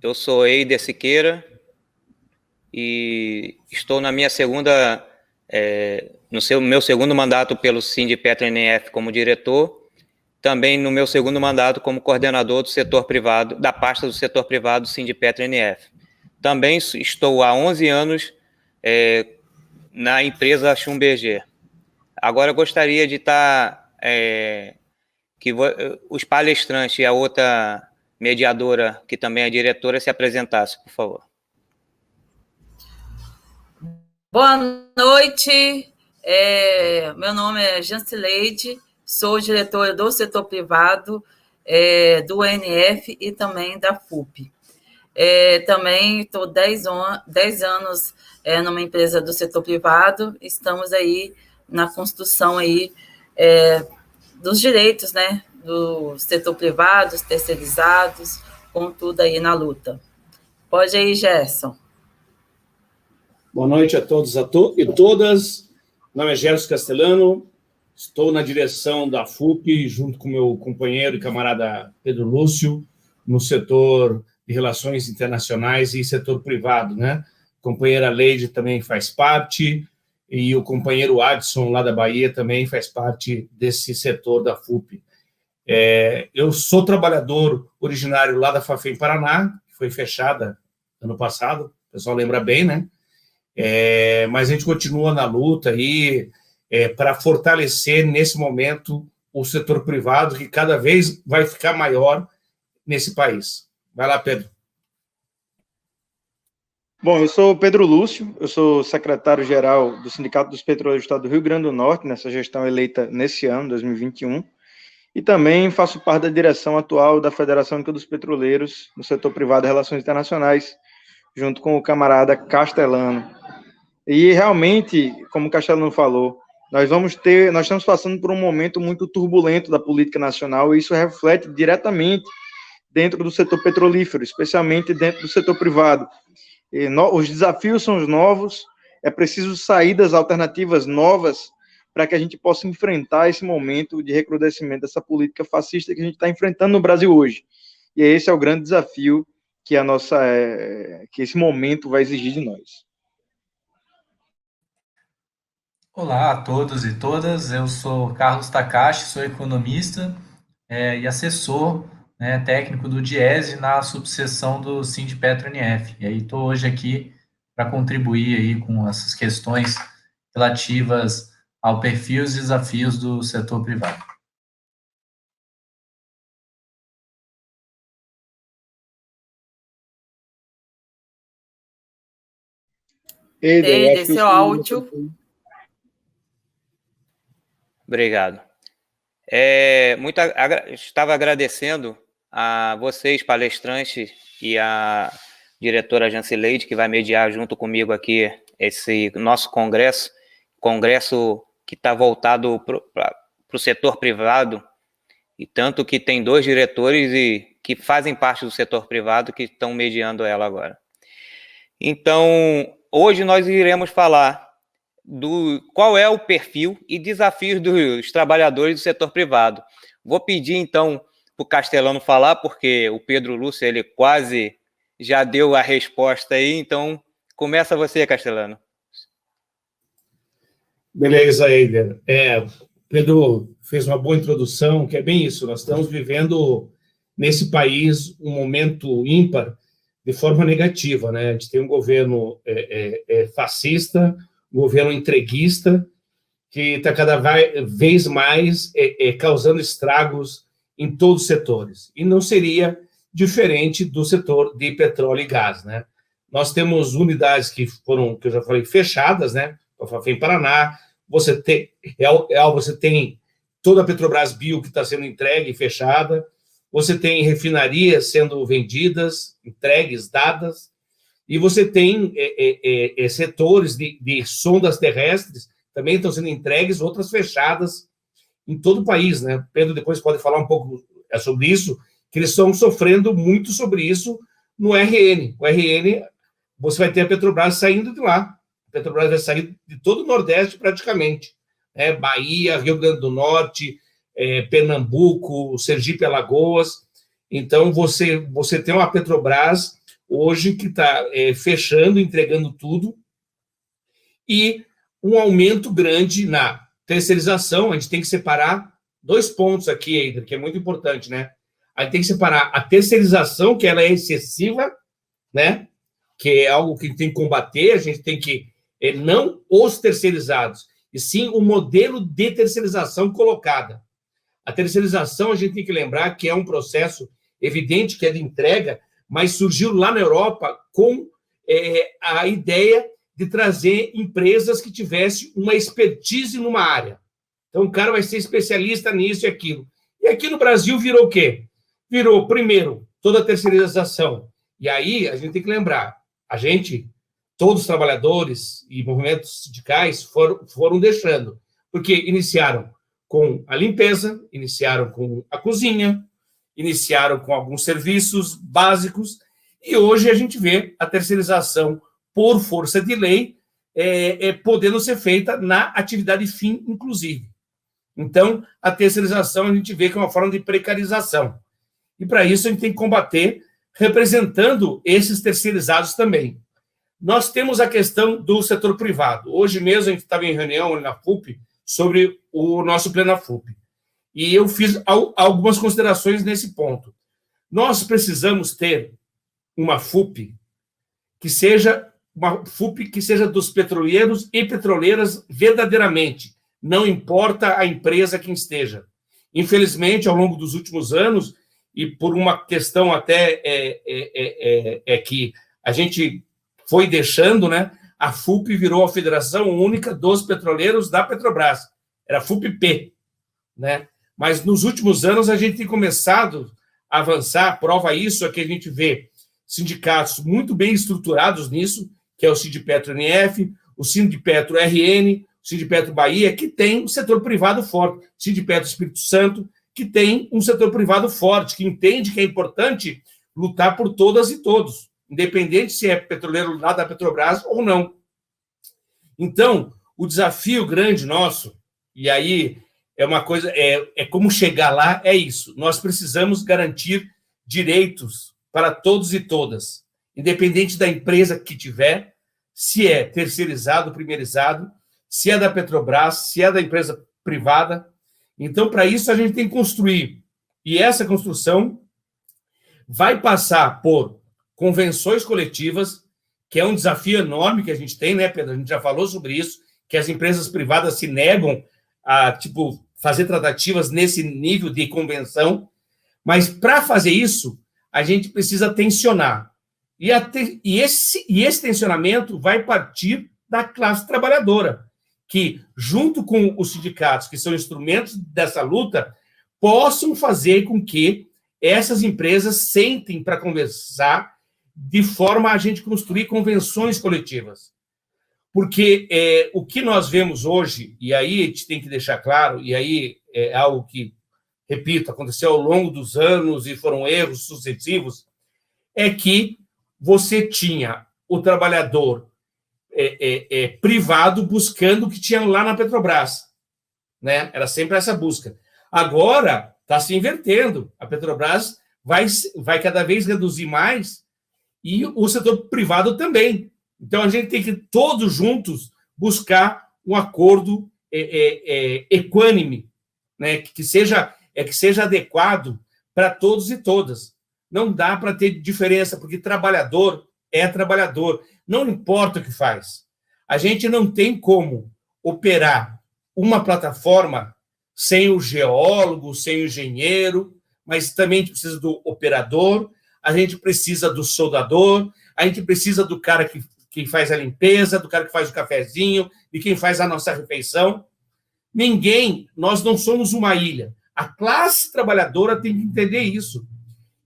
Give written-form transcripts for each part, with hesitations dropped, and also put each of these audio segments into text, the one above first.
Eu sou Eider Siqueira e estou na minha segunda, meu segundo mandato pelo Sindipetro NF como diretor, também no meu segundo mandato como coordenador do setor privado, da pasta do setor privado do Sindipetro NF. Também estou há 11 anos na empresa Schlumberger. Agora eu gostaria de estar que os palestrantes e a outra mediadora, que também é diretora, se apresentasse, por favor. Boa noite, meu nome é Jancileide, sou diretora do setor privado, do ONF e também da FUP. Também estou 10 anos numa empresa do setor privado, estamos aí na construção aí, dos direitos, né, do setor privado, os terceirizados, com tudo aí na luta. Pode ir, Gerson. Boa noite a todos e todas. Meu nome é Gerson Castellano, estou na direção da FUP, junto com meu companheiro e camarada Pedro Lúcio, no setor de relações internacionais e setor privado, né? A companheira Leide também faz parte, e o companheiro Adson, lá da Bahia, também faz parte desse setor da FUP. Eu sou trabalhador originário lá da Fafem Paraná, que foi fechada ano passado, o pessoal lembra bem, né? Mas a gente continua na luta aí para fortalecer, nesse momento, o setor privado, que cada vez vai ficar maior nesse país. Vai lá, Pedro. Bom, eu sou Pedro Lúcio, eu sou secretário-geral do Sindicato dos Petroleiros do Estado do Rio Grande do Norte, nessa gestão eleita nesse ano, 2021, e também faço parte da direção atual da Federação Única dos Petroleiros no setor privado de relações internacionais, junto com o camarada Castellano. E realmente, como o Castellano falou, nós estamos passando por um momento muito turbulento da política nacional, e isso reflete diretamente dentro do setor petrolífero, especialmente dentro do setor privado. Os desafios são novos, é preciso saídas alternativas novas para que a gente possa enfrentar esse momento de recrudescimento dessa política fascista que a gente está enfrentando no Brasil hoje. E esse é o grande desafio que que esse momento vai exigir de nós. Olá a todos e todas, eu sou Carlos Takashi, sou economista e assessor, né, técnico do Diese na subseção do Sindipetro NF. E aí estou hoje aqui para contribuir aí com essas questões relativas ao perfil e os desafios do setor privado. Eider, seu áudio. Obrigado. Estava agradecendo a vocês, palestrantes, e a diretora Jancileide, que vai mediar junto comigo aqui esse nosso congresso que está voltado para o setor privado, e tanto que tem 2 diretores e que fazem parte do setor privado que estão mediando ela agora. Então, hoje nós iremos falar qual é o perfil e desafios dos trabalhadores do setor privado. Vou pedir, então, para o Castellano falar, porque o Pedro Lúcio, ele quase já deu a resposta aí, então começa você, Castellano. Beleza, Eider. Pedro fez uma boa introdução, que é bem isso, nós estamos vivendo nesse país um momento ímpar de forma negativa, né? A gente tem um governo fascista, um governo entreguista, que está cada vez mais causando estragos em todos os setores. E não seria diferente do setor de petróleo e gás, né? Nós temos unidades que foram, que eu já falei, fechadas, né? A Fafem Paraná, você tem toda a Petrobras Bio que está sendo entregue e fechada, você tem refinarias sendo vendidas, entregues, dadas, e você tem setores de sondas terrestres também estão sendo entregues, outras fechadas em todo o país, né? Pedro depois pode falar um pouco sobre isso, que eles estão sofrendo muito sobre isso no RN. O RN, você vai ter a Petrobras saindo de lá. A Petrobras vai sair de todo o Nordeste praticamente. Bahia, Rio Grande do Norte, Pernambuco, Sergipe, Alagoas. Então, você tem uma Petrobras hoje que está fechando, entregando tudo, e um aumento grande na terceirização. A gente tem que separar 2 pontos aqui, Eider, que é muito importante, né? A gente tem que separar a terceirização, que ela é excessiva, né? Que é algo que a gente tem que combater. A gente tem que, não os terceirizados, e sim o modelo de terceirização colocada. A terceirização, a gente tem que lembrar que é um processo evidente, que é de entrega, mas surgiu lá na Europa com a ideia de trazer empresas que tivessem uma expertise numa área. Então, o cara vai ser especialista nisso e aquilo. E aqui no Brasil virou o quê? Virou, primeiro, toda a terceirização. E aí, a gente tem que lembrar, todos os trabalhadores e movimentos sindicais foram deixando, porque iniciaram com a limpeza, iniciaram com a cozinha, iniciaram com alguns serviços básicos, e hoje a gente vê a terceirização por força de lei, podendo ser feita na atividade fim, inclusive. Então, a terceirização a gente vê que é uma forma de precarização. E, para isso, a gente tem que combater representando esses terceirizados também. Nós temos a questão do setor privado. Hoje mesmo, a gente estava em reunião na FUP sobre o nosso Plenafrup. E eu fiz algumas considerações nesse ponto. Nós precisamos ter uma FUP que seja dos petroleiros e petroleiras verdadeiramente. Não importa a empresa que esteja. Infelizmente, ao longo dos últimos anos, e por uma questão até que a gente foi deixando, né? A FUP virou a Federação Única dos Petroleiros da Petrobras. Era a FUP-P, né? Mas nos últimos anos a gente tem começado a avançar. Prova isso é que a gente vê sindicatos muito bem estruturados nisso, que é o Sindipetro-NF, o Sindipetro-RN, o Sindipetro-Bahia, que tem um setor privado forte, o Sindipetro-Espírito Santo, que tem um setor privado forte, que entende que é importante lutar por todas e todos, independente se é petroleiro lá da Petrobras ou não. Então, o desafio grande nosso, e aí é uma coisa, como chegar lá, é isso. Nós precisamos garantir direitos para todos e todas, independente da empresa que tiver, se é terceirizado, primeirizado, se é da Petrobras, se é da empresa privada. Então, para isso, a gente tem que construir. E essa construção vai passar por convenções coletivas, que é um desafio enorme que a gente tem, né, Pedro? A gente já falou sobre isso, que as empresas privadas se negam a, fazer tratativas nesse nível de convenção. Mas, para fazer isso, a gente precisa tensionar. E esse tensionamento vai partir da classe trabalhadora, que, junto com os sindicatos, que são instrumentos dessa luta, possam fazer com que essas empresas sentem para conversar de forma a gente construir convenções coletivas. Porque o que nós vemos hoje, e aí a gente tem que deixar claro, e aí é algo que, repito, aconteceu ao longo dos anos e foram erros sucessivos, é que você tinha o trabalhador privado buscando o que tinha lá na Petrobras, né? Era sempre essa busca. Agora está se invertendo. A Petrobras vai cada vez reduzir mais e o setor privado também. Então a gente tem que todos juntos buscar um acordo equânime, né? Que seja adequado para todos e todas. Não dá para ter diferença, porque trabalhador é trabalhador. Não importa o que faz. A gente não tem como operar uma plataforma sem o geólogo, sem o engenheiro, mas também a gente precisa do operador, a gente precisa do soldador, a gente precisa do cara que faz a limpeza, do cara que faz o cafezinho, de quem faz a nossa refeição. Nós não somos uma ilha. A classe trabalhadora tem que entender isso.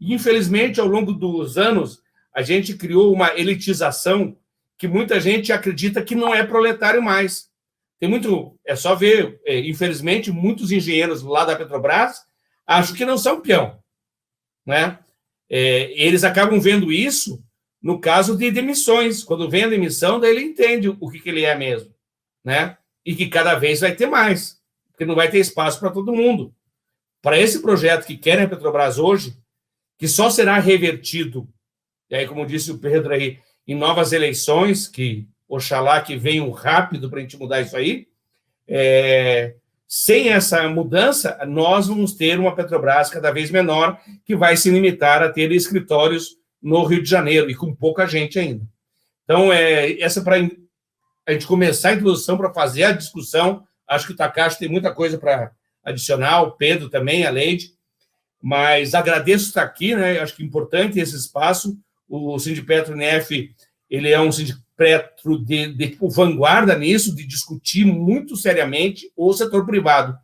E, infelizmente, ao longo dos anos, a gente criou uma elitização que muita gente acredita que não é proletário mais. É só ver, infelizmente, muitos engenheiros lá da Petrobras acham que não são peão, né? Eles acabam vendo isso no caso de demissões. Quando vem a demissão, daí ele entende o que ele é mesmo, né? E que cada vez vai ter mais, porque não vai ter espaço para todo mundo. Para esse projeto que querem a Petrobras hoje, que só será revertido e aí, como disse o Pedro aí, em novas eleições, que oxalá que venham rápido para a gente mudar isso aí, sem essa mudança, nós vamos ter uma Petrobras cada vez menor, que vai se limitar a ter escritórios no Rio de Janeiro, e com pouca gente ainda. Então, essa para a gente começar a introdução, para fazer a discussão. Acho que o Takashi tem muita coisa para adicionar, o Pedro também, a Leide, mas agradeço estar aqui, né? Acho que é importante esse espaço. O Sindipetro NF, ele é um Sindipetro de vanguarda nisso, de discutir muito seriamente o setor privado,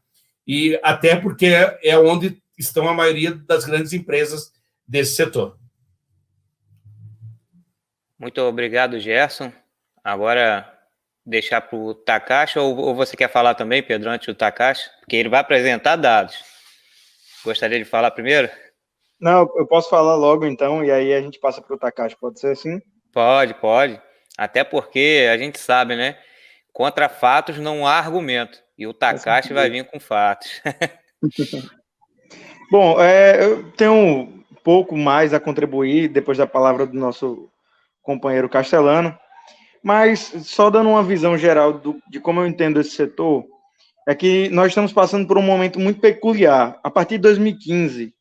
e até porque é onde estão a maioria das grandes empresas desse setor. Muito obrigado, Gerson. Agora, deixar para o Takashi, ou você quer falar também, Pedro, antes do Takashi? Porque ele vai apresentar dados. Gostaria de falar primeiro? Não, eu posso falar logo, então, e aí a gente passa para o Takashi, pode ser assim? Pode. Até porque a gente sabe, né? Contra fatos não há argumento. E o Takashi vai vir com fatos. Bom, eu tenho um pouco mais a contribuir depois da palavra do nosso companheiro Castellano, mas só dando uma visão geral de como eu entendo esse setor, é que nós estamos passando por um momento muito peculiar. A partir de 2015,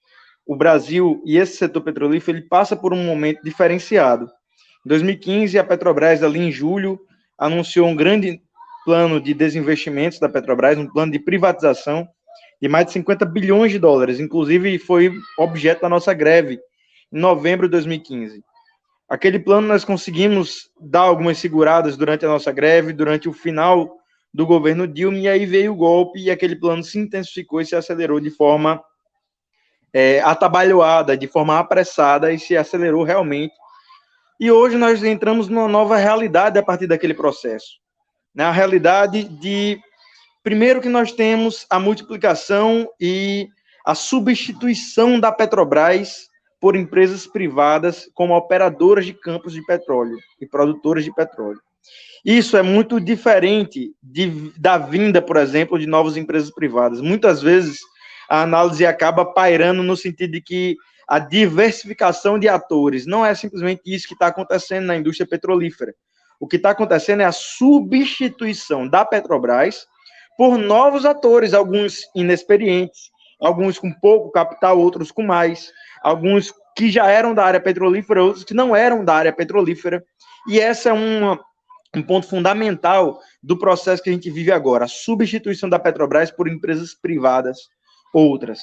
o Brasil e esse setor petrolífero, ele passa por um momento diferenciado. Em 2015, a Petrobras, ali em julho, anunciou um grande plano de desinvestimentos da Petrobras, um plano de privatização de mais de 50 bilhões de dólares, inclusive foi objeto da nossa greve em novembro de 2015. Aquele plano nós conseguimos dar algumas seguradas durante a nossa greve, durante o final do governo Dilma, e aí veio o golpe e aquele plano se intensificou e se acelerou de forma atabalhoada, de forma apressada, e se acelerou realmente. E hoje nós entramos numa nova realidade a partir daquele processo. A realidade de, primeiro, que nós temos a multiplicação e a substituição da Petrobras por empresas privadas como operadoras de campos de petróleo e produtoras de petróleo. Isso é muito diferente da vinda, por exemplo, de novas empresas privadas. Muitas vezes a análise acaba pairando no sentido de que a diversificação de atores não é simplesmente isso que está acontecendo na indústria petrolífera. O que está acontecendo é a substituição da Petrobras por novos atores, alguns inexperientes, alguns com pouco capital, outros com mais, alguns que já eram da área petrolífera, outros que não eram da área petrolífera. E essa é um ponto fundamental do processo que a gente vive agora, a substituição da Petrobras por empresas privadas, outras.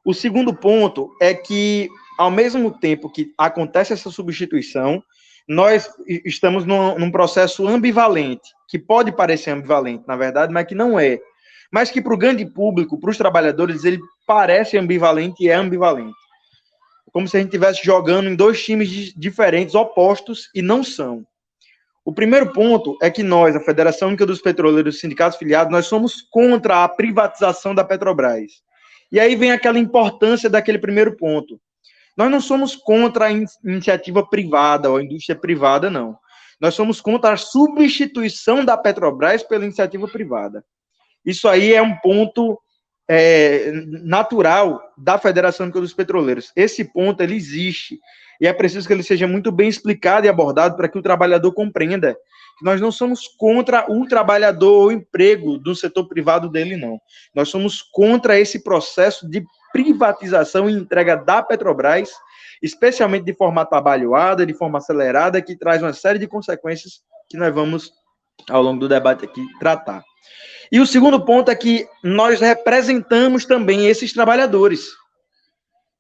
O segundo ponto é que, ao mesmo tempo que acontece essa substituição, nós estamos num processo ambivalente, que pode parecer ambivalente, na verdade, mas que não é. Mas que para o grande público, para os trabalhadores, ele parece ambivalente e é ambivalente. Como se a gente estivesse jogando em dois times diferentes, opostos, e não são. O primeiro ponto é que nós, a Federação Única dos Petroleiros e Sindicatos Filiados, nós somos contra a privatização da Petrobras. E aí vem aquela importância daquele primeiro ponto. Nós não somos contra a iniciativa privada ou a indústria privada, não. Nós somos contra a substituição da Petrobras pela iniciativa privada. Isso aí é um ponto natural da Federação Única dos Petroleiros. Esse ponto, ele existe. E é preciso que ele seja muito bem explicado e abordado para que o trabalhador compreenda que nós não somos contra o trabalhador ou o emprego do setor privado dele, não. Nós somos contra esse processo de privatização e entrega da Petrobras, especialmente de forma atabalhoada, de forma acelerada, que traz uma série de consequências que nós vamos, ao longo do debate aqui, tratar. E o segundo ponto é que nós representamos também esses trabalhadores.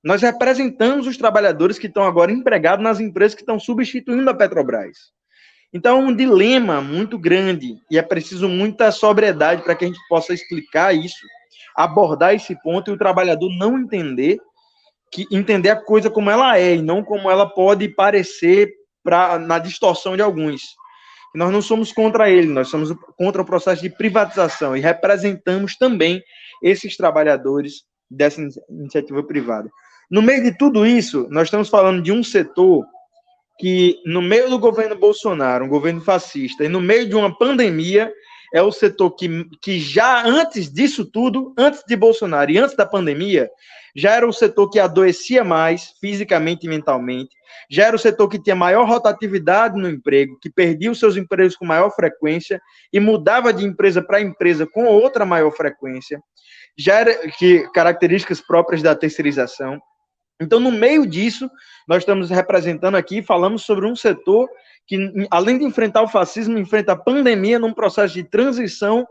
Nós representamos os trabalhadores que estão agora empregados nas empresas que estão substituindo a Petrobras. Então, é um dilema muito grande e é preciso muita sobriedade para que a gente possa explicar isso, abordar esse ponto e o trabalhador não entender a coisa como ela é e não como ela pode parecer na distorção de alguns. Nós não somos contra ele, nós somos contra o processo de privatização e representamos também esses trabalhadores dessa iniciativa privada. No meio de tudo isso, nós estamos falando de um setor que, no meio do governo Bolsonaro, um governo fascista, e no meio de uma pandemia, é o setor que já antes disso tudo, antes de Bolsonaro e antes da pandemia, já era o setor que adoecia mais fisicamente e mentalmente, já era o setor que tinha maior rotatividade no emprego, que perdia os seus empregos com maior frequência e mudava de empresa para empresa com outra maior frequência, já era características próprias da terceirização. Então, no meio disso, nós estamos representando aqui, falamos sobre um setor que, além de enfrentar o fascismo, enfrenta a pandemia num processo de transição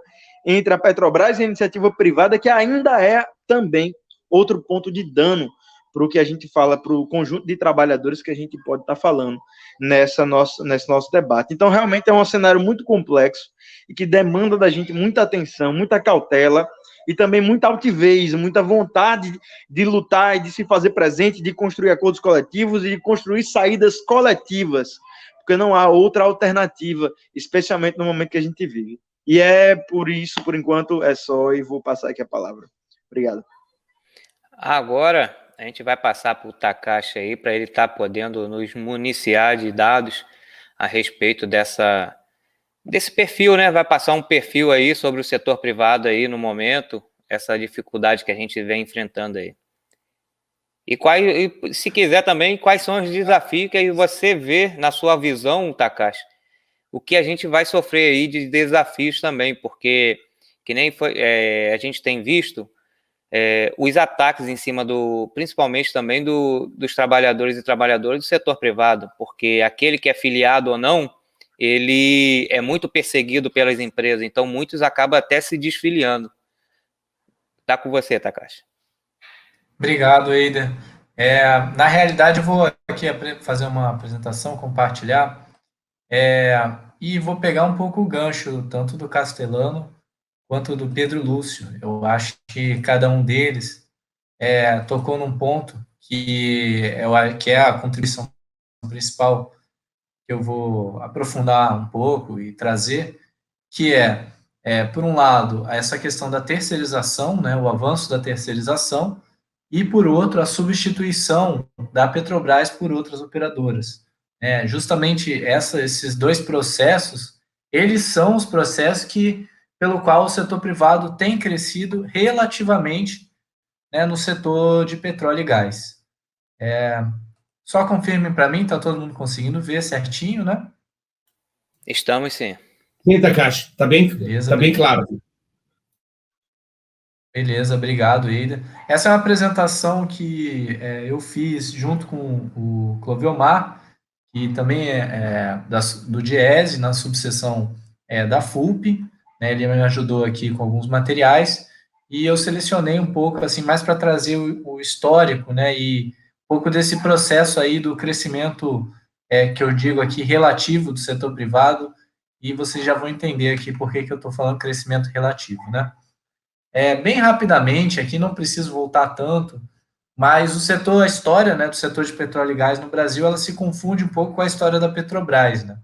entre a Petrobras e a iniciativa privada, que ainda é também outro ponto de dano para o que a gente fala, para o conjunto de trabalhadores que a gente pode estar falando nesse nosso debate. Então, realmente é um cenário muito complexo e que demanda da gente muita atenção, muita cautela e também muita altivez, muita vontade de lutar e de se fazer presente, de construir acordos coletivos e de construir saídas coletivas, porque não há outra alternativa, especialmente no momento que a gente vive. E é por isso, por enquanto, é só, e vou passar aqui a palavra. Obrigado. Agora, a gente vai passar para o Takashi aí, para ele estar podendo nos municiar de dados a respeito desse perfil, né? Vai passar um perfil aí sobre o setor privado aí no momento, essa dificuldade que a gente vem enfrentando aí. E se quiser também, quais são os desafios que você vê na sua visão, Takashi, o que a gente vai sofrer aí de desafios também, porque que nem a gente tem visto os ataques em cima principalmente também dos trabalhadores e trabalhadoras do setor privado, porque aquele que é filiado ou não, ele é muito perseguido pelas empresas, então muitos acabam até se desfiliando. Tá com você, Takashi. Obrigado, Eider. Na realidade, eu vou aqui fazer uma apresentação, compartilhar, e vou pegar um pouco o gancho, tanto do Castellano quanto do Pedro Lúcio. Eu acho que cada um deles tocou num ponto que é a contribuição principal que eu vou aprofundar um pouco e trazer, que por um lado, essa questão da terceirização, né, o avanço da terceirização, e, por outro, a substituição da Petrobras por outras operadoras. Justamente esses dois processos, eles são os processos pelo qual o setor privado tem crescido relativamente, né, no setor de petróleo e gás. Só confirme para mim, está todo mundo conseguindo ver certinho, né? Estamos sim. Sim, Takashi, está bem claro. Beleza, obrigado, Eider. Essa é uma apresentação que eu fiz junto com o Cloviomar, que também do Diese, na subseção da FUP, né? Ele me ajudou aqui com alguns materiais, e eu selecionei um pouco, assim, mais para trazer o histórico, né, e um pouco desse processo aí do crescimento, que eu digo aqui, relativo do setor privado, e vocês já vão entender aqui por que eu estou falando crescimento relativo, né? Bem rapidamente, aqui não preciso voltar tanto, mas a história, né, do setor de petróleo e gás no Brasil, ela se confunde um pouco com a história da Petrobras, né?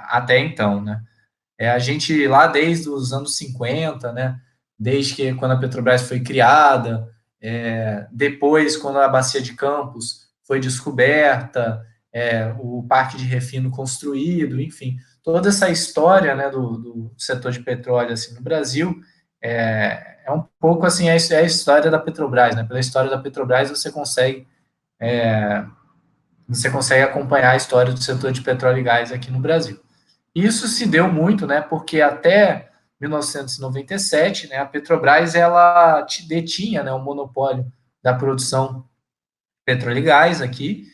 Até então, né? A gente, lá desde os anos 50, né, desde que quando a Petrobras foi criada, depois, quando a Bacia de Campos foi descoberta, o parque de refino construído, enfim, toda essa história, né, do setor de petróleo assim, no Brasil, um pouco assim, a história da Petrobras, né? Pela história da Petrobras você consegue acompanhar a história do setor de petróleo e gás aqui no Brasil. Isso se deu muito, né? Porque até 1997, né, a Petrobras ela detinha, né, o monopólio da produção de petróleo e gás aqui.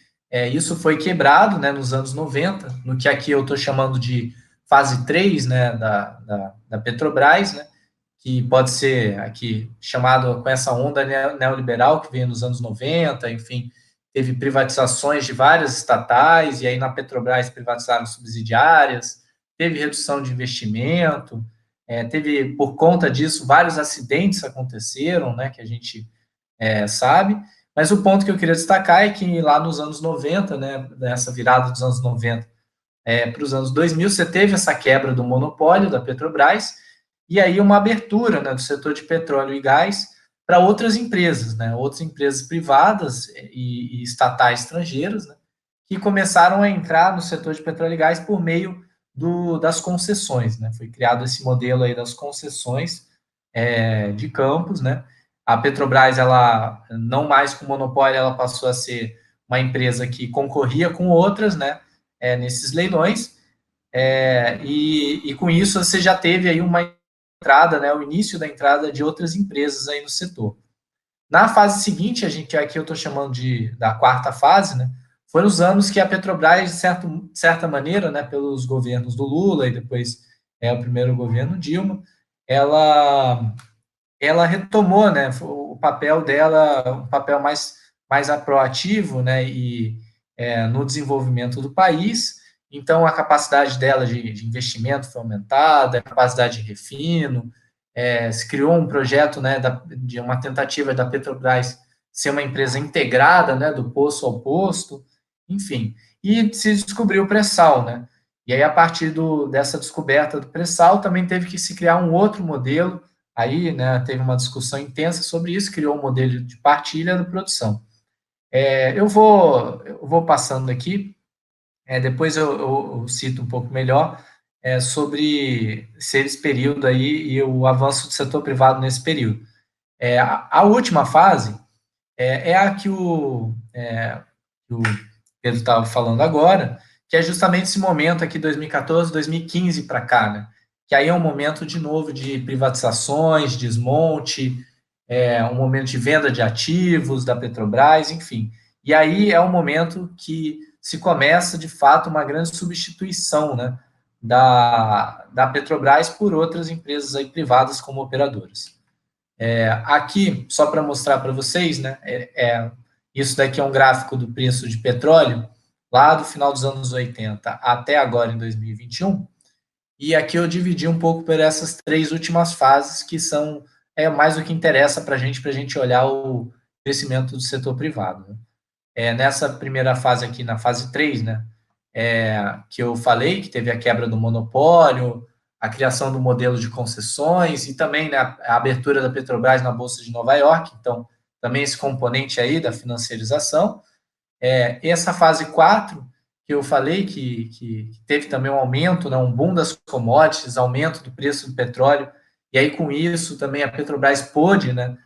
Isso foi quebrado, né, nos anos 90, no que aqui eu estou chamando de fase 3, né, da Petrobras, né, que pode ser aqui chamado com essa onda neoliberal que veio nos anos 90, enfim, teve privatizações de várias estatais, e aí na Petrobras privatizaram subsidiárias, teve redução de investimento, teve, por conta disso, vários acidentes aconteceram, né, que a gente sabe, mas o ponto que eu queria destacar é que lá nos anos 90, né, nessa virada dos anos 90 para os anos 2000, você teve essa quebra do monopólio da Petrobras, e aí uma abertura, né, do setor de petróleo e gás para outras empresas, né, outras empresas privadas e estatais estrangeiras, né, que começaram a entrar no setor de petróleo e gás por meio das concessões, né? Foi criado esse modelo aí das concessões de campos, né? A Petrobras, ela não mais com monopólio, ela passou a ser uma empresa que concorria com outras, né? Nesses leilões, e com isso você já teve aí uma entrada, né? O início da entrada de outras empresas aí no setor. Na fase seguinte, aqui eu estou chamando da quarta fase, né? Foram os anos que a Petrobras, de certa maneira, né, pelos governos do Lula e depois o primeiro governo Dilma, ela retomou, né, o papel dela, um papel mais proativo, né, e no desenvolvimento do país. Então, a capacidade dela de investimento foi aumentada, a capacidade de refino, se criou um projeto, né, de uma tentativa da Petrobras ser uma empresa integrada, né, do poço ao posto, enfim. E se descobriu o pré-sal, né? E aí, a partir dessa descoberta do pré-sal, também teve que se criar um outro modelo. Aí, né, teve uma discussão intensa sobre isso, criou um modelo de partilha da produção. Eu vou passando aqui, depois eu cito um pouco melhor sobre esse período aí e o avanço do setor privado nesse período. A última fase é a que o Pedro estava falando agora, que é justamente esse momento aqui, 2014, 2015 para cá, né? Que aí é um momento, de novo, de privatizações, desmonte, um momento de venda de ativos da Petrobras, enfim. E aí é um momento que se começa, de fato, uma grande substituição, né, da Petrobras por outras empresas aí privadas como operadoras. Aqui, só para mostrar para vocês, né, isso daqui é um gráfico do preço de petróleo, lá do final dos anos 80 até agora, em 2021, e aqui eu dividi um pouco por essas três últimas fases, que são mais o que interessa para a gente olhar o crescimento do setor privado, né? Nessa primeira fase aqui, na fase 3, né, que eu falei, que teve a quebra do monopólio, a criação do modelo de concessões e também, né, a abertura da Petrobras na Bolsa de Nova York, então também esse componente aí da financiarização. Essa fase 4, que eu falei, que teve também um aumento, né, um boom das commodities, aumento do preço do petróleo, e aí com isso também a Petrobras pôde, né,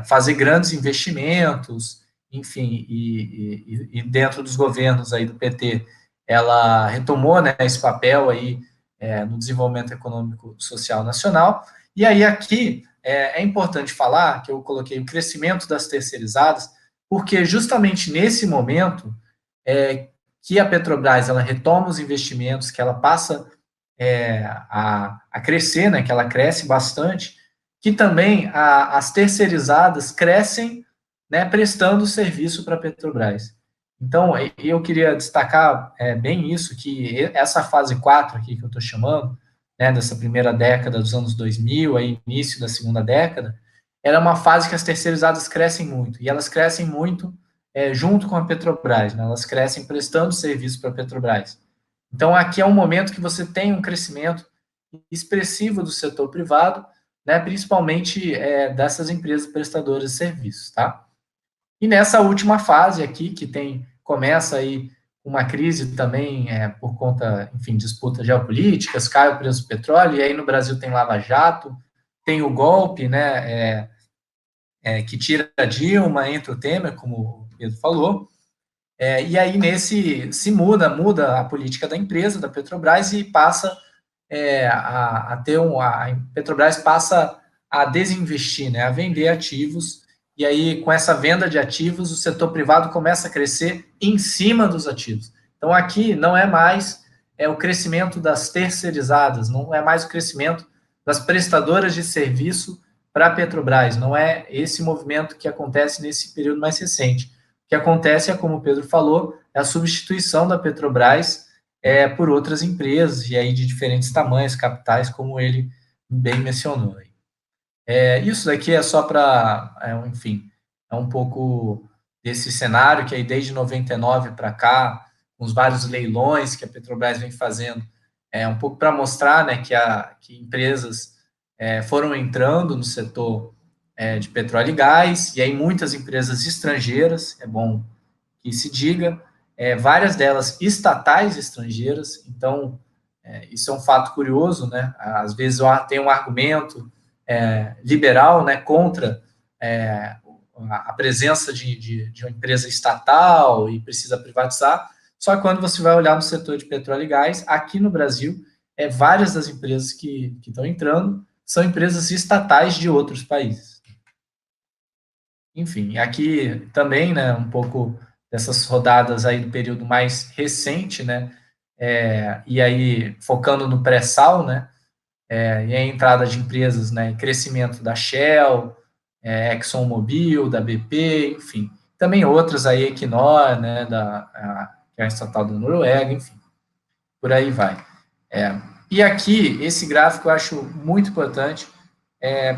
fazer grandes investimentos, enfim, e dentro dos governos aí do PT, ela retomou, né, esse papel aí no desenvolvimento econômico social nacional. E aí aqui é importante falar que eu coloquei o crescimento das terceirizadas, porque justamente nesse momento que a Petrobras ela retoma os investimentos, que ela passa a crescer, né, que ela cresce bastante, que também as terceirizadas crescem, né, prestando serviço para a Petrobras. Então, eu queria destacar bem isso, que essa fase 4 aqui que eu estou chamando, né, dessa primeira década dos anos 2000, aí, início da segunda década, era uma fase que as terceirizadas crescem muito, e elas crescem muito junto com a Petrobras, né, elas crescem prestando serviço para a Petrobras. Então, aqui é um momento que você tem um crescimento expressivo do setor privado, né, principalmente dessas empresas prestadoras de serviços, tá? E nessa última fase aqui, que começa aí uma crise também por conta, enfim, disputas geopolíticas, cai o preço do petróleo, e aí no Brasil tem Lava Jato, tem o golpe, né, que tira a Dilma, entra o Temer, como o Pedro falou, e aí se muda a política da empresa, da Petrobras, e passa a Petrobras passa a desinvestir, né, a vender ativos, e aí com essa venda de ativos, o setor privado começa a crescer em cima dos ativos. Então aqui não é mais o crescimento das terceirizadas, não é mais o crescimento das prestadoras de serviço para a Petrobras, não é esse movimento que acontece nesse período mais recente. O que acontece como o Pedro falou, é a substituição da Petrobras por outras empresas, e aí de diferentes tamanhos, capitais, como ele bem mencionou. Isso daqui é só para, enfim, é um pouco desse cenário que aí desde 99 para cá, com os vários leilões que a Petrobras vem fazendo, um pouco para mostrar, né, que empresas foram entrando no setor de petróleo e gás, e aí muitas empresas estrangeiras, é bom que se diga, várias delas estatais estrangeiras. Então, isso é um fato curioso, né? Às vezes tem um argumento liberal, né, contra a presença de uma empresa estatal e precisa privatizar. Só que quando você vai olhar no setor de petróleo e gás, aqui no Brasil, várias das empresas que estão entrando são empresas estatais de outros países. Enfim, aqui também, né, um pouco dessas rodadas aí do período mais recente, né, e aí focando no pré-sal, né, e a entrada de empresas, né, crescimento da Shell, ExxonMobil, da BP, enfim, também outras aí, Equinor, né, que é a estatal da Noruega, enfim, por aí vai. E aqui, esse gráfico eu acho muito importante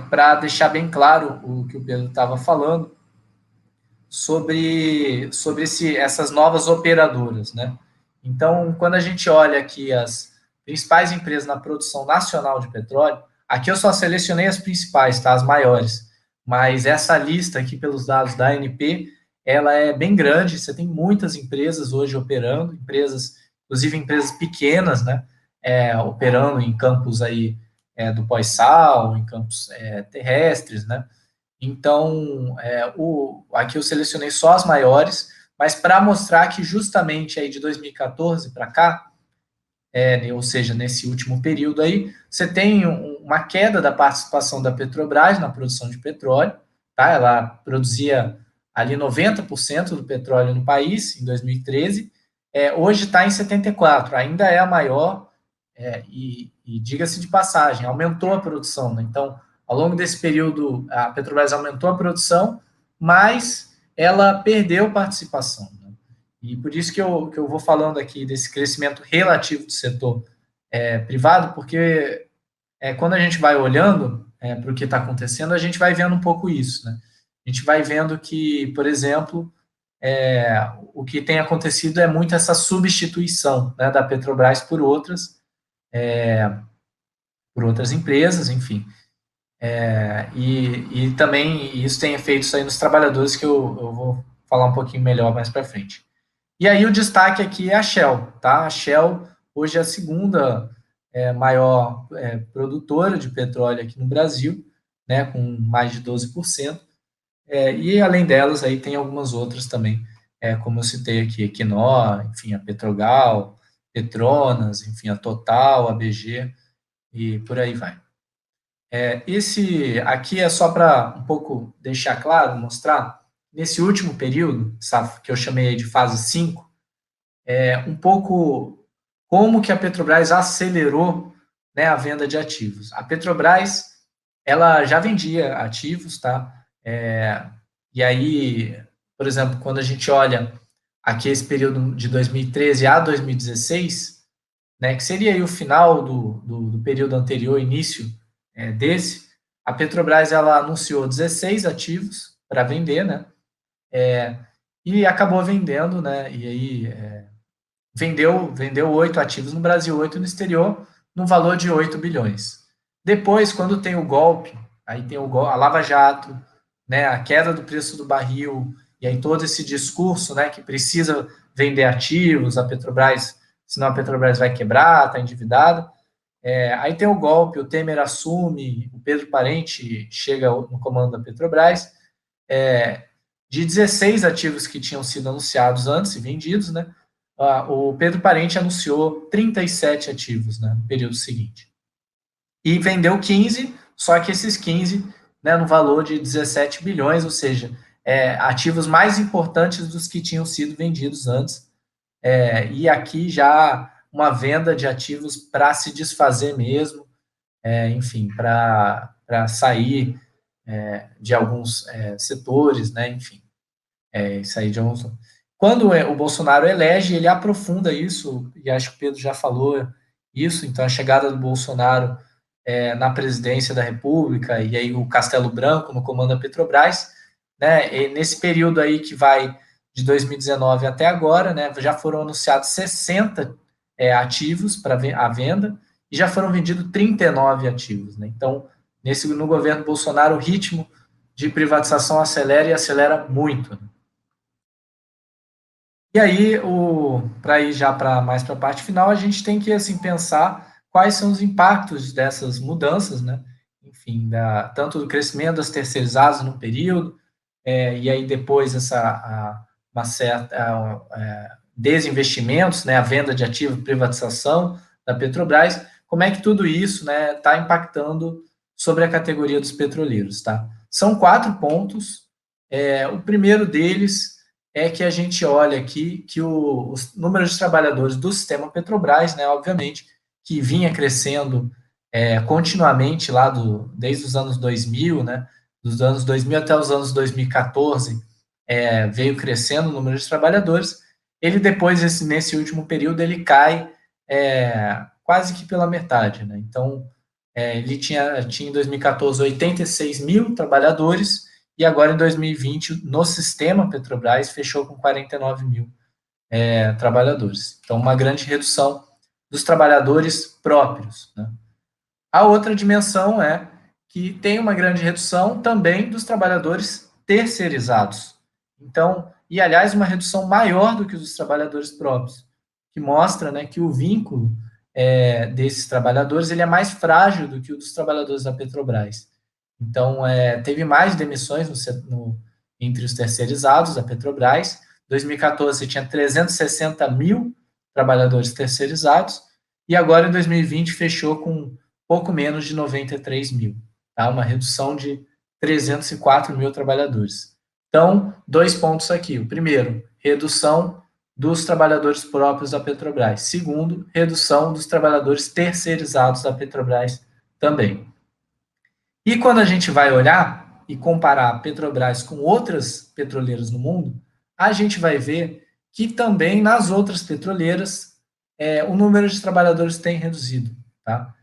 para deixar bem claro o que o Pedro estava falando sobre essas novas operadoras, né? Então, quando a gente olha aqui as principais empresas na produção nacional de petróleo, aqui eu só selecionei as principais, tá? As maiores. Mas essa lista aqui, pelos dados da ANP, ela é bem grande, você tem muitas empresas hoje operando, inclusive empresas pequenas, né? Operando em campos aí do pós-sal, em campos terrestres, né? Então, aqui eu selecionei só as maiores, mas para mostrar que justamente aí de 2014 para cá, ou seja, nesse último período aí, você tem uma queda da participação da Petrobras na produção de petróleo, tá? Ela produzia ali 90% do petróleo no país em 2013, hoje está em 74%, ainda é a maior, e diga-se de passagem, aumentou a produção, né? Então, ao longo desse período, a Petrobras aumentou a produção, mas ela perdeu participação, né? E por isso que eu vou falando aqui desse crescimento relativo do setor privado, porque quando a gente vai olhando para o que está acontecendo, a gente vai vendo um pouco isso, né? A gente vai vendo que, por exemplo, o que tem acontecido é muito essa substituição, né, da Petrobras por outras empresas, enfim. E também isso tem efeitos aí nos trabalhadores, que eu vou falar um pouquinho melhor mais para frente. E aí o destaque aqui é a Shell, tá? A Shell hoje é a segunda maior produtora de petróleo aqui no Brasil, né, com mais de 12%. E além delas, aí tem algumas outras também, como eu citei aqui, Equinor, enfim, a Petrogal, Petronas, enfim, a Total, a BG, e por aí vai. Esse aqui é só para um pouco deixar claro, mostrar, nesse último período, que eu chamei de fase 5, um pouco como que a Petrobras acelerou, né, a venda de ativos. A Petrobras, ela já vendia ativos, tá? E aí, por exemplo, quando a gente olha aqui esse período de 2013 a 2016, né, que seria aí o final do período anterior, início desse, a Petrobras ela anunciou 16 ativos para vender, né? E acabou vendendo, né? E aí vendeu 8 ativos no Brasil, 8 no exterior, no valor de 8 bilhões. Depois, quando tem o golpe, aí tem a Lava Jato, né, a queda do preço do barril, e aí todo esse discurso, né, que precisa vender ativos, a Petrobras, senão a Petrobras vai quebrar, está endividada. Aí tem o golpe, o Temer assume, o Pedro Parente chega no comando da Petrobras, de 16 ativos que tinham sido anunciados antes e vendidos, né, o Pedro Parente anunciou 37 ativos, né, no período seguinte. E vendeu 15, só que esses 15, né, no valor de 17 bilhões, ou seja, ativos mais importantes dos que tinham sido vendidos antes. E aqui já uma venda de ativos para se desfazer mesmo, enfim, para sair de alguns setores, né, enfim, sair de alguns... Quando o Bolsonaro elege, ele aprofunda isso, e acho que o Pedro já falou isso, então a chegada do Bolsonaro na presidência da República, e aí o Castelo Branco no comando da Petrobras, né, e nesse período aí que vai de 2019 até agora, né, já foram anunciados 60 ativos para a venda, e já foram vendidos 39 ativos, né? Então, no governo Bolsonaro, o ritmo de privatização acelera, e acelera muito, né? E aí, para ir já mais para a parte final, a gente tem que assim, pensar quais são os impactos dessas mudanças, né? Enfim, tanto do crescimento das terceirizadas no período, e aí depois uma certa desinvestimentos, né, a venda de ativo, privatização da Petrobras, como é que tudo isso, né, está impactando sobre a categoria dos petroleiros, tá? São 4 pontos. O primeiro deles é que a gente olha aqui que os números de trabalhadores do sistema Petrobras, né, obviamente, que vinha crescendo continuamente lá desde os anos 2000, né, dos anos 2000 até os anos 2014, veio crescendo o número de trabalhadores. Ele depois, nesse último período, ele cai quase que pela metade, né? Então, ele tinha em 2014 86 mil trabalhadores, e agora em 2020, no sistema Petrobras, fechou com 49 mil trabalhadores. Então, uma grande redução dos trabalhadores próprios, né? A outra dimensão é que tem uma grande redução também dos trabalhadores terceirizados. Então, e aliás, uma redução maior do que dos trabalhadores próprios, que mostra, né, que o vínculo desses trabalhadores ele é mais frágil do que o dos trabalhadores da Petrobras. Então, teve mais demissões entre os terceirizados da Petrobras. Em 2014, você tinha 360 mil trabalhadores terceirizados, e agora, em 2020, fechou com pouco menos de 93 mil. Tá? Uma redução de 304 mil trabalhadores. Então, 2 pontos aqui. O primeiro, redução dos trabalhadores próprios da Petrobras. Segundo, redução dos trabalhadores terceirizados da Petrobras também. E quando a gente vai olhar e comparar a Petrobras com outras petroleiras no mundo, a gente vai ver que também nas outras petroleiras o número de trabalhadores tem reduzido. Tá?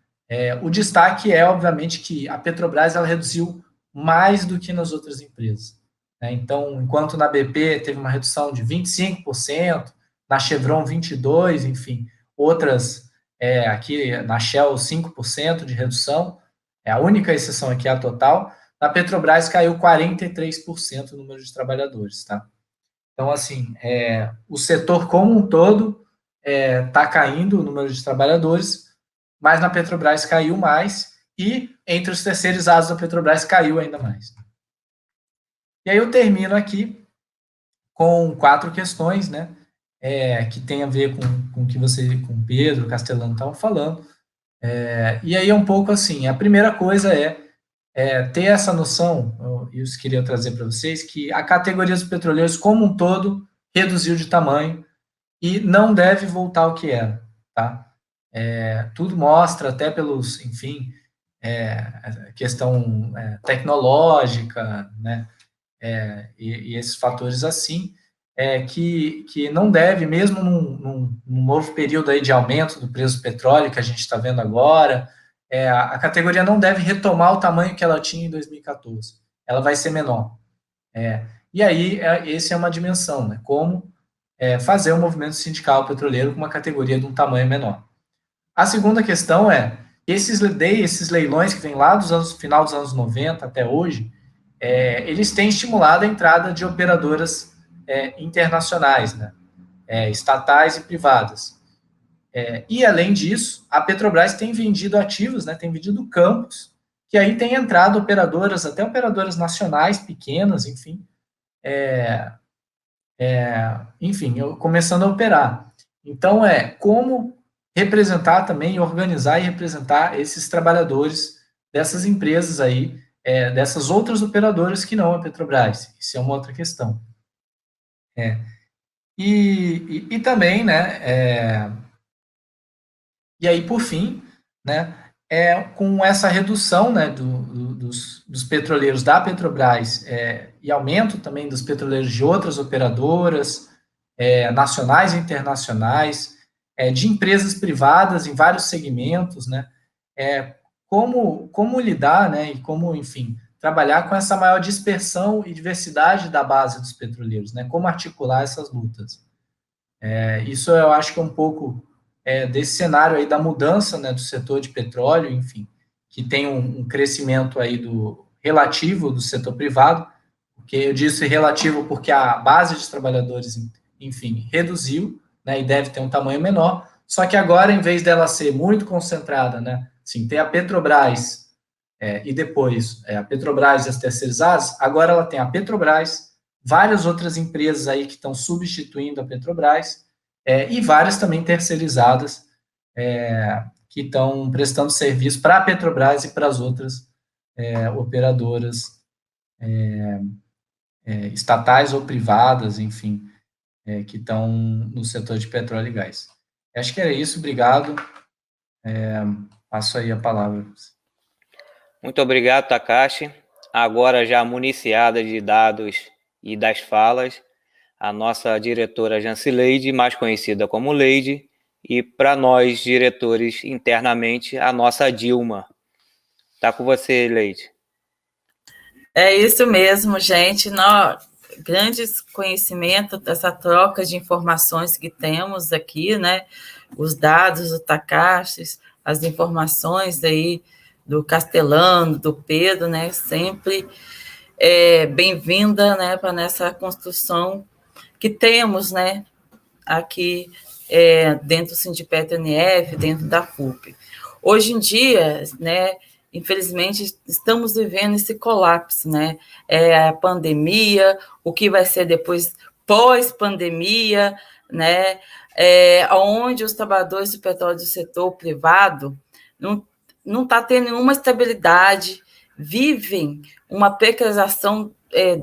O destaque é, obviamente, que a Petrobras ela reduziu mais do que nas outras empresas. Né? Então, enquanto na BP teve uma redução de 25%, na Chevron 22%, enfim, outras, aqui na Shell 5% de redução, a única exceção aqui é a Total, na Petrobras caiu 43% o número de trabalhadores. Tá? Então, assim, o setor como um todo está caindo o número de trabalhadores, mas na Petrobras caiu mais, e entre os terceirizados da Petrobras caiu ainda mais. E aí eu termino aqui com 4 questões, né, que tem a ver com o que com o Pedro, Castellano estavam falando. E aí é um pouco assim, a primeira coisa ter essa noção, eu queria trazer para vocês, que a categoria dos petroleiros como um todo reduziu de tamanho e não deve voltar ao que era, tá? Tudo mostra, até pelos, enfim, questão tecnológica, né, e esses fatores assim, que não deve, mesmo num novo período aí de aumento do preço do petróleo que a gente está vendo agora, a categoria não deve retomar o tamanho que ela tinha em 2014. Ela vai ser menor. E aí, essa é uma dimensão, né, como fazer um movimento sindical petroleiro com uma categoria de um tamanho menor. A segunda questão esses leilões que vêm lá final dos anos 90 até hoje, eles têm estimulado a entrada de operadoras internacionais, né, estatais e privadas. E, além disso, a Petrobras tem vendido ativos, né, tem vendido campos, que aí tem entrado operadoras, até operadoras nacionais, pequenas, enfim, começando a operar. Então, como representar também, organizar e representar esses trabalhadores dessas empresas aí, dessas outras operadoras que não a Petrobras. Isso é uma outra questão. E também, né, e aí, por fim, né, com essa redução, né, dos petroleiros da Petrobras e aumento também dos petroleiros de outras operadoras, nacionais e internacionais, de empresas privadas em vários segmentos, né, como lidar, né, e como, enfim, trabalhar com essa maior dispersão e diversidade da base dos petroleiros, né, como articular essas lutas. Isso eu acho que é um pouco desse cenário aí da mudança, né, do setor de petróleo, enfim, que tem um crescimento aí relativo do setor privado, porque eu disse relativo porque a base de trabalhadores enfim, reduziu, né, e deve ter um tamanho menor, só que agora, em vez dela ser muito concentrada, né, assim, ter a Petrobras e depois a Petrobras e as terceirizadas, agora ela tem a Petrobras, várias outras empresas aí que estão substituindo a Petrobras, e várias também terceirizadas que estão prestando serviço para a Petrobras e para as outras operadoras estatais ou privadas, enfim, que estão no setor de petróleo e gás. Acho que era isso, obrigado. Passo aí a palavra. Muito obrigado, Takashi. Agora, já municiada de dados e das falas, a nossa diretora Jancileide, mais conhecida como Leide, e para nós, diretores, internamente, a nossa Dilma. Tá com você, Leide. É isso mesmo, gente. Grandes conhecimento dessa troca de informações que temos aqui, né? Os dados do Takashi, as informações aí do Castelano, do Pedro, né? Sempre bem-vinda, né? Para nessa construção que temos, né? Aqui dentro do Sindipetro NF, dentro da FUP. Hoje em dia, né? Infelizmente, estamos vivendo esse colapso, né? A pandemia, o que vai ser depois pós-pandemia, né? Onde os trabalhadores do petróleo do setor privado não está tendo nenhuma estabilidade, vivem uma precarização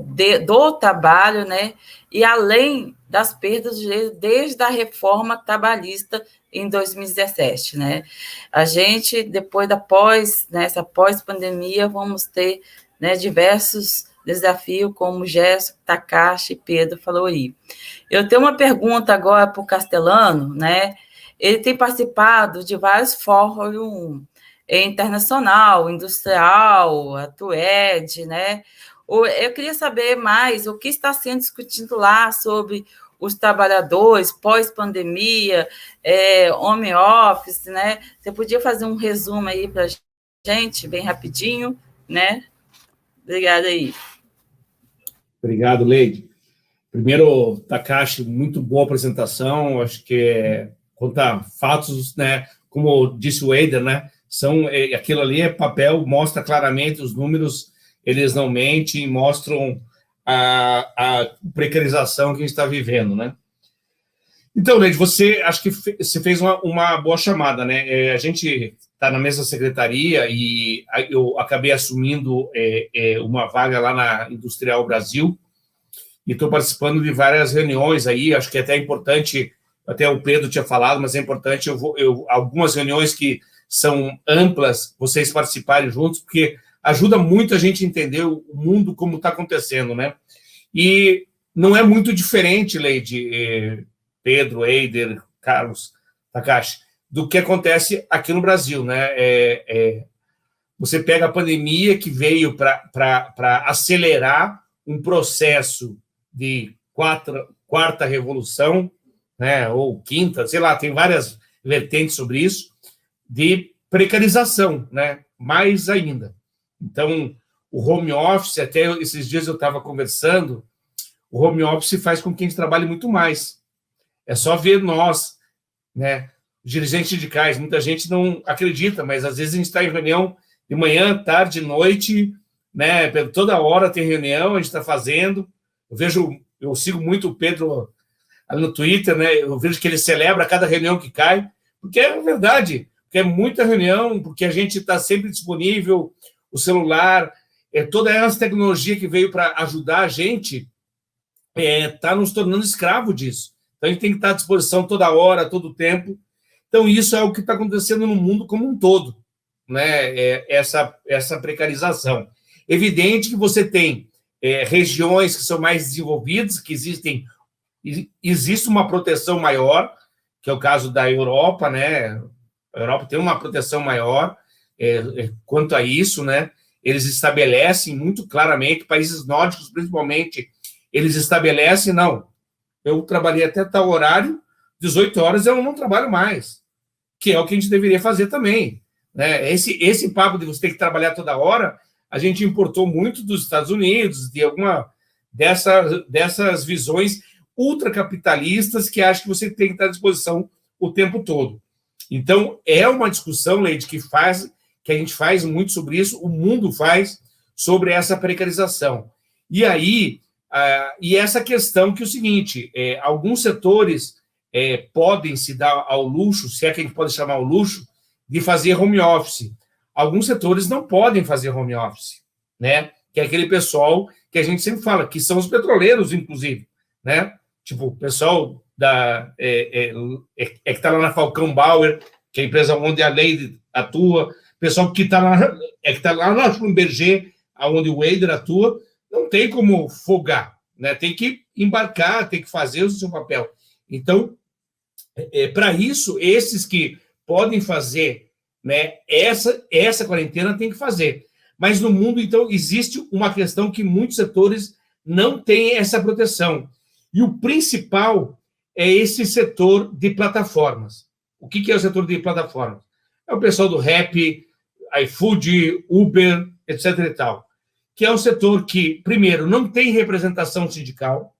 do trabalho, né? E além das perdas de direitos desde a reforma trabalhista em 2017, né? A gente, depois nessa pós-pandemia, vamos ter, né, diversos desafios, como o Gerson, Takashi e Pedro falou aí. Eu tenho uma pergunta agora para o Castelano, né? Ele tem participado de vários fóruns internacional, industrial, a TUED, né? Eu queria saber mais o que está sendo discutido lá sobre os trabalhadores pós-pandemia, home office, né? Você podia fazer um resumo aí para a gente, bem rapidinho, né? Obrigada aí. Obrigado, Leide. Primeiro, Takashi, muito boa apresentação, acho que conta fatos, né? Como disse o Eider, né? Aquilo ali é papel, mostra claramente os números, eles não mentem, mostram a precarização que a gente está vivendo, né? Então, Leide, acho que você fez uma boa chamada, né? A gente está na mesma secretaria e eu acabei assumindo uma vaga lá na Industrial Brasil e estou participando de várias reuniões aí, acho que é até importante, até o Pedro tinha falado, mas é importante algumas reuniões que são amplas, vocês participarem juntos, porque ajuda muito a gente a entender o mundo como está acontecendo, né? E não é muito diferente, Leide, Pedro, Eider, Carlos, Takashi, do que acontece aqui no Brasil, né? Você pega a pandemia que veio para acelerar um processo de quarta revolução, né? Ou quinta, sei lá, tem várias vertentes sobre isso, de precarização, né? Mais ainda. Então, o home office, até esses dias eu estava conversando, o home office faz com que a gente trabalhe muito mais. É só ver nós, né? Dirigentes sindicais, muita gente não acredita, mas às vezes a gente está em reunião de manhã, tarde, noite, né? Toda hora tem reunião, a gente está fazendo. Eu sigo muito o Pedro ali no Twitter, né? Eu vejo que ele celebra cada reunião que cai, porque é verdade, porque é muita reunião, porque a gente está sempre disponível, o celular, toda essa tecnologia que veio para ajudar a gente está nos tornando escravo disso. Então, a gente tem que estar à disposição toda hora, todo tempo. Então, isso é o que está acontecendo no mundo como um todo, né? Essa precarização. Evidente que você tem regiões que são mais desenvolvidas, que existe uma proteção maior, que é o caso da Europa, né? A Europa tem uma proteção maior quanto a isso, né? Eles estabelecem muito claramente, países nórdicos principalmente, eles estabelecem, não, eu trabalhei até tal horário, 18 horas eu não trabalho mais, que é o que a gente deveria fazer também, né? Esse papo de você ter que trabalhar toda hora, a gente importou muito dos Estados Unidos, de alguma dessas visões. ultracapitalistas que acham que você tem que estar à disposição o tempo todo. Então, é uma discussão, Leide, que a gente faz muito sobre isso, o mundo faz sobre essa precarização. E aí, e essa questão que é o seguinte, alguns setores podem se dar ao luxo, se é que a gente pode chamar o luxo, de fazer home office. Alguns setores não podem fazer home office, né? Que é aquele pessoal que a gente sempre fala, que são os petroleiros, inclusive, né? Tipo, o pessoal que está lá na Falcão Bauer, que é a empresa onde a Lady atua, pessoal que está lá na Schlumberger, onde o Wader atua, não tem como folgar, né? Tem que embarcar, tem que fazer o seu papel. Então, para isso, esses que podem fazer, né, essa quarentena tem que fazer. Mas no mundo, então, existe uma questão que muitos setores não têm essa proteção. E o principal é esse setor de plataformas. O que é o setor de plataformas? É o pessoal do Rappi, iFood, Uber, etc. e tal. Que é um setor que, primeiro, não tem representação sindical,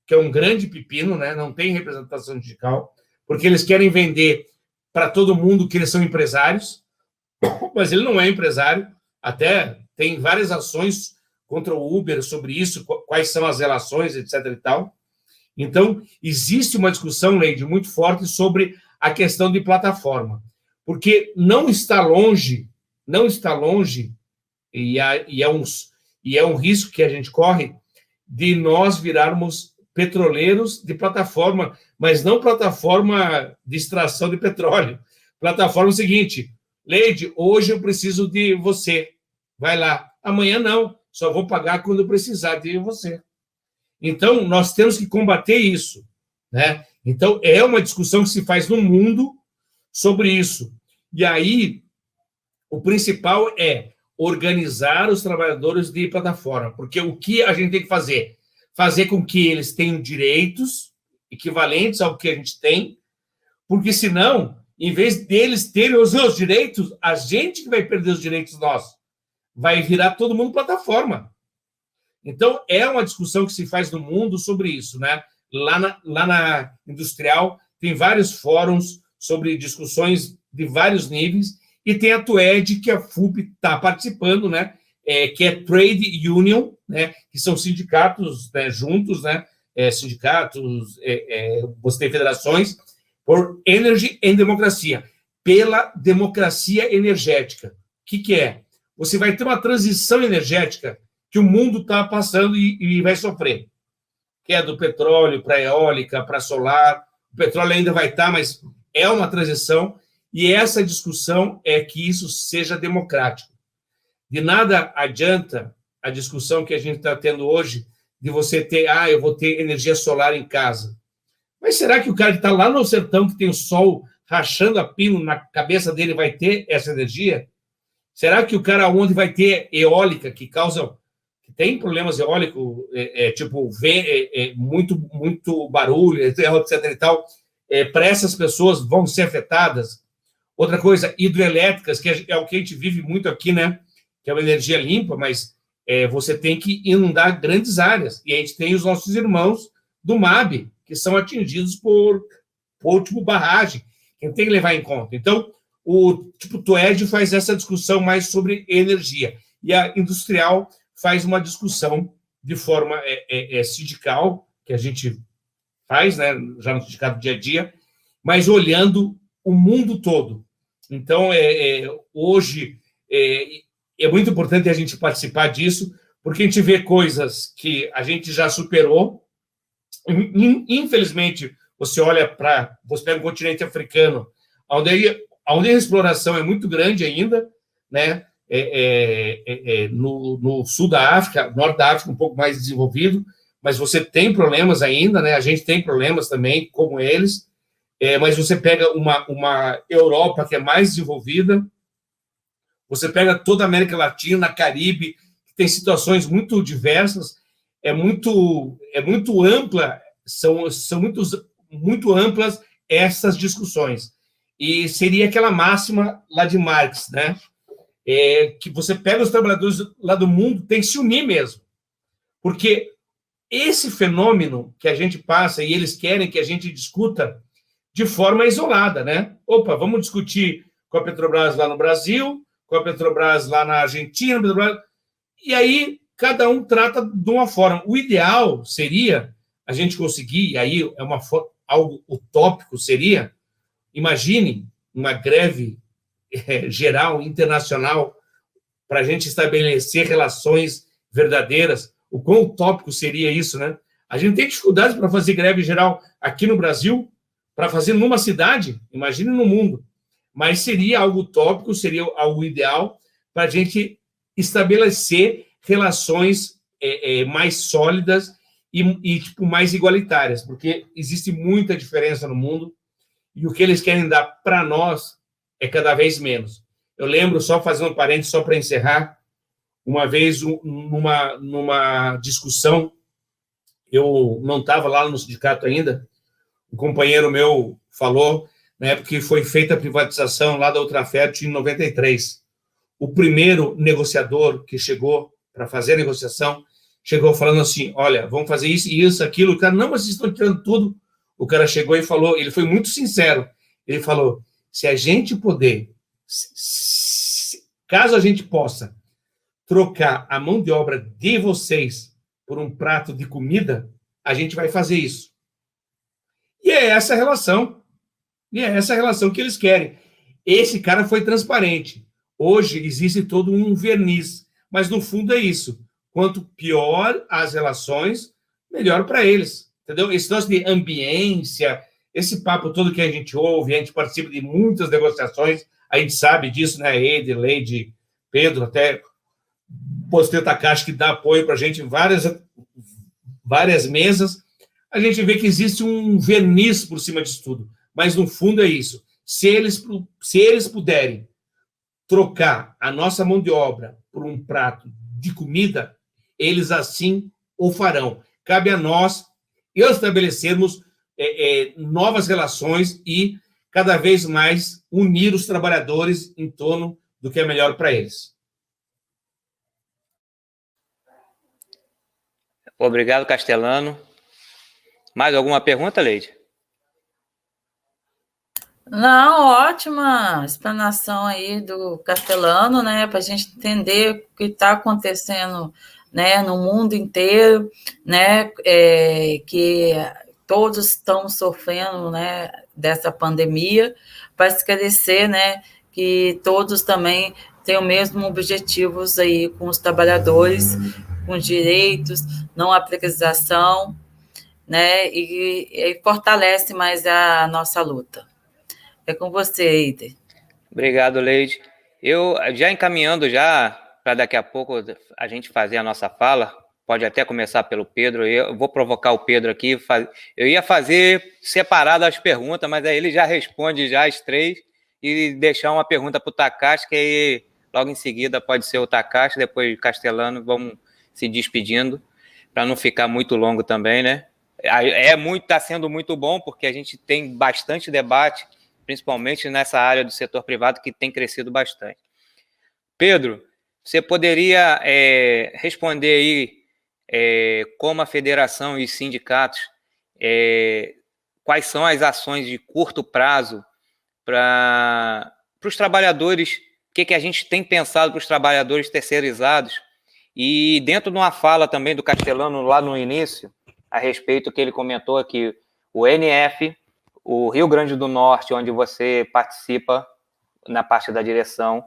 que é um grande pepino, né? Não tem representação sindical, porque eles querem vender para todo mundo que eles são empresários, mas ele não é empresário, até tem várias ações contra o Uber sobre isso, quais são as relações, etc. e tal. Então, existe uma discussão, Leide, muito forte sobre a questão de plataforma, porque não está longe, e é um risco que a gente corre de nós virarmos petroleiros de plataforma, mas não plataforma de extração de petróleo. Plataforma seguinte, Leide, hoje eu preciso de você, vai lá. Amanhã não, só vou pagar quando eu precisar de você. Então, nós temos que combater isso, né? Então, é uma discussão que se faz no mundo sobre isso. E aí, o principal é organizar os trabalhadores de plataforma, porque o que a gente tem que fazer? Fazer com que eles tenham direitos equivalentes ao que a gente tem, porque senão, em vez deles terem os seus direitos, a gente que vai perder os direitos nossos. Vai virar todo mundo plataforma. Então, é uma discussão que se faz no mundo sobre isso, né? Lá na Industrial, tem vários fóruns sobre discussões de vários níveis, e tem a TUED, que a FUP está participando, né? Que é Trade Union, né? Que são sindicatos, né, juntos, né? Sindicatos, você tem federações, por Energy and Democracia, pela democracia energética. O que é? Você vai ter uma transição energética que o mundo está passando e vai sofrer, que é do petróleo para eólica, para solar. O petróleo ainda vai estar, mas é uma transição, e essa discussão é que isso seja democrático. De nada adianta a discussão que a gente está tendo hoje de você ter, eu vou ter energia solar em casa. Mas será que o cara que está lá no sertão, que tem o sol rachando a pino na cabeça dele, vai ter essa energia? Será que o cara onde vai ter eólica, que tem problemas eólicos, tipo, muito barulho, etc. e tal, para essas pessoas vão ser afetadas? Outra coisa, hidrelétricas, que é o que a gente vive muito aqui, né? Que é uma energia limpa, mas você tem que inundar grandes áreas. E a gente tem os nossos irmãos do MAB, que são atingidos por tipo barragem, que tem que levar em conta. Então, o TUED faz essa discussão mais sobre energia, e a Industrial faz uma discussão de forma sindical, que a gente faz, né, já no sindicato dia a dia, mas olhando o mundo todo. Então, hoje, é muito importante a gente participar disso, porque a gente vê coisas que a gente já superou. Infelizmente, você pega o continente africano, onde a exploração é muito grande ainda, né? No sul da África, norte da África um pouco mais desenvolvido, mas você tem problemas ainda, né? A gente tem problemas também, como eles, mas você pega uma Europa que é mais desenvolvida, você pega toda a América Latina, Caribe, que tem situações muito diversas, é muito ampla, são muito amplas essas discussões. E seria aquela máxima lá de Marx, né? Que você pega os trabalhadores lá do mundo, tem que se unir mesmo. Porque esse fenômeno que a gente passa e eles querem que a gente discuta de forma isolada, né? Opa, vamos discutir com a Petrobras lá no Brasil, com a Petrobras lá na Argentina, e aí cada um trata de uma forma. O ideal seria a gente conseguir, e aí é algo utópico, seria, imagine uma greve geral, internacional, para a gente estabelecer relações verdadeiras. O quão utópico seria isso, né? A gente tem dificuldades para fazer greve geral aqui no Brasil, para fazer numa cidade, imagine no mundo. Mas seria algo utópico, seria algo ideal para a gente estabelecer relações mais sólidas e tipo, mais igualitárias, porque existe muita diferença no mundo e o que eles querem dar para nós é cada vez menos. Eu lembro, só fazendo um parênteses, só para encerrar, uma vez numa discussão, eu não estava lá no sindicato ainda, um companheiro meu falou, na época que foi feita a privatização lá da Ultrafert em 93. O primeiro negociador que chegou para fazer a negociação, chegou falando assim, olha, vamos fazer isso e isso, aquilo. O cara, não, mas vocês estão tirando tudo. O cara chegou e falou, ele foi muito sincero, ele falou, se a gente puder, caso a gente possa trocar a mão de obra de vocês por um prato de comida, a gente vai fazer isso. E é essa a relação. E é essa a relação que eles querem. Esse cara foi transparente. Hoje existe todo um verniz, mas no fundo é isso. Quanto pior as relações, melhor para eles. Entendeu? Esse negócio de ambiência, esse papo todo que a gente ouve, a gente participa de muitas negociações, a gente sabe disso, né? Ede, Leide, Pedro, até postei o Takashi que dá apoio para a gente em várias mesas. A gente vê que existe um verniz por cima disso tudo. Mas, no fundo, é isso. Se eles puderem trocar a nossa mão de obra por um prato de comida, eles assim o farão. Cabe a nós estabelecermos novas relações e, cada vez mais, unir os trabalhadores em torno do que é melhor para eles. Obrigado, Castelano. Mais alguma pergunta, Leide? Não, ótima explanação aí do Castelano, né, para a gente entender o que está acontecendo, né, no mundo inteiro, né, que todos estão sofrendo, né, dessa pandemia, para esclarecer, né, que todos também têm o mesmo objetivos aí com os trabalhadores, com direitos, não a precarização, né, e fortalece mais a nossa luta. É com você, Eider. Obrigado, Leide. Eu, já encaminhando já, para daqui a pouco a gente fazer a nossa fala, pode até começar pelo Pedro, eu vou provocar o Pedro aqui, eu ia fazer separado as perguntas, mas aí ele já responde já as três e deixar uma pergunta para o Takashi, que aí logo em seguida pode ser o Takashi, depois o Castelano, vamos se despedindo, para não ficar muito longo também, né? Está sendo muito bom, porque a gente tem bastante debate, principalmente nessa área do setor privado, que tem crescido bastante. Pedro, você poderia responder aí como a federação e os sindicatos, quais são as ações de curto prazo para os trabalhadores, o que a gente tem pensado para os trabalhadores terceirizados, e dentro de uma fala também do Castelano lá no início, a respeito que ele comentou aqui, o NF, o Rio Grande do Norte, onde você participa na parte da direção,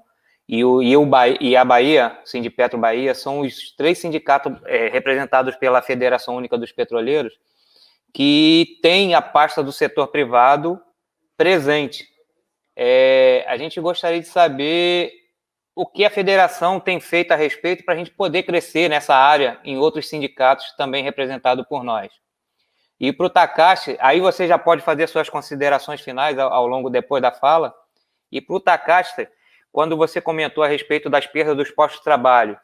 e a Bahia, Sindipetro Bahia, são os três sindicatos representados pela Federação Única dos Petroleiros, que tem a pasta do setor privado presente. A gente gostaria de saber o que a federação tem feito a respeito para a gente poder crescer nessa área em outros sindicatos também representados por nós. E para o Takashi, aí você já pode fazer suas considerações finais ao longo depois da fala. E para o Takashi, quando você comentou a respeito das perdas dos postos de trabalho,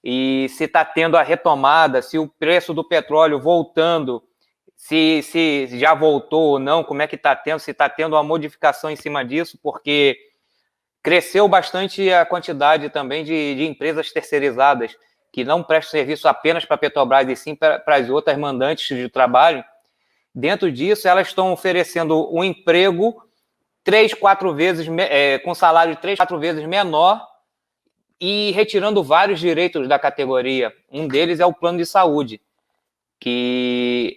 e se está tendo a retomada, se o preço do petróleo voltando, se já voltou ou não, como é que está tendo, se está tendo uma modificação em cima disso, porque cresceu bastante a quantidade também de empresas terceirizadas que não prestam serviço apenas para a Petrobras, e sim para as outras mandantes de trabalho. Dentro disso, elas estão oferecendo um emprego 3, 4 vezes, com salário 3, 4 vezes menor e retirando vários direitos da categoria. Um deles é o plano de saúde, que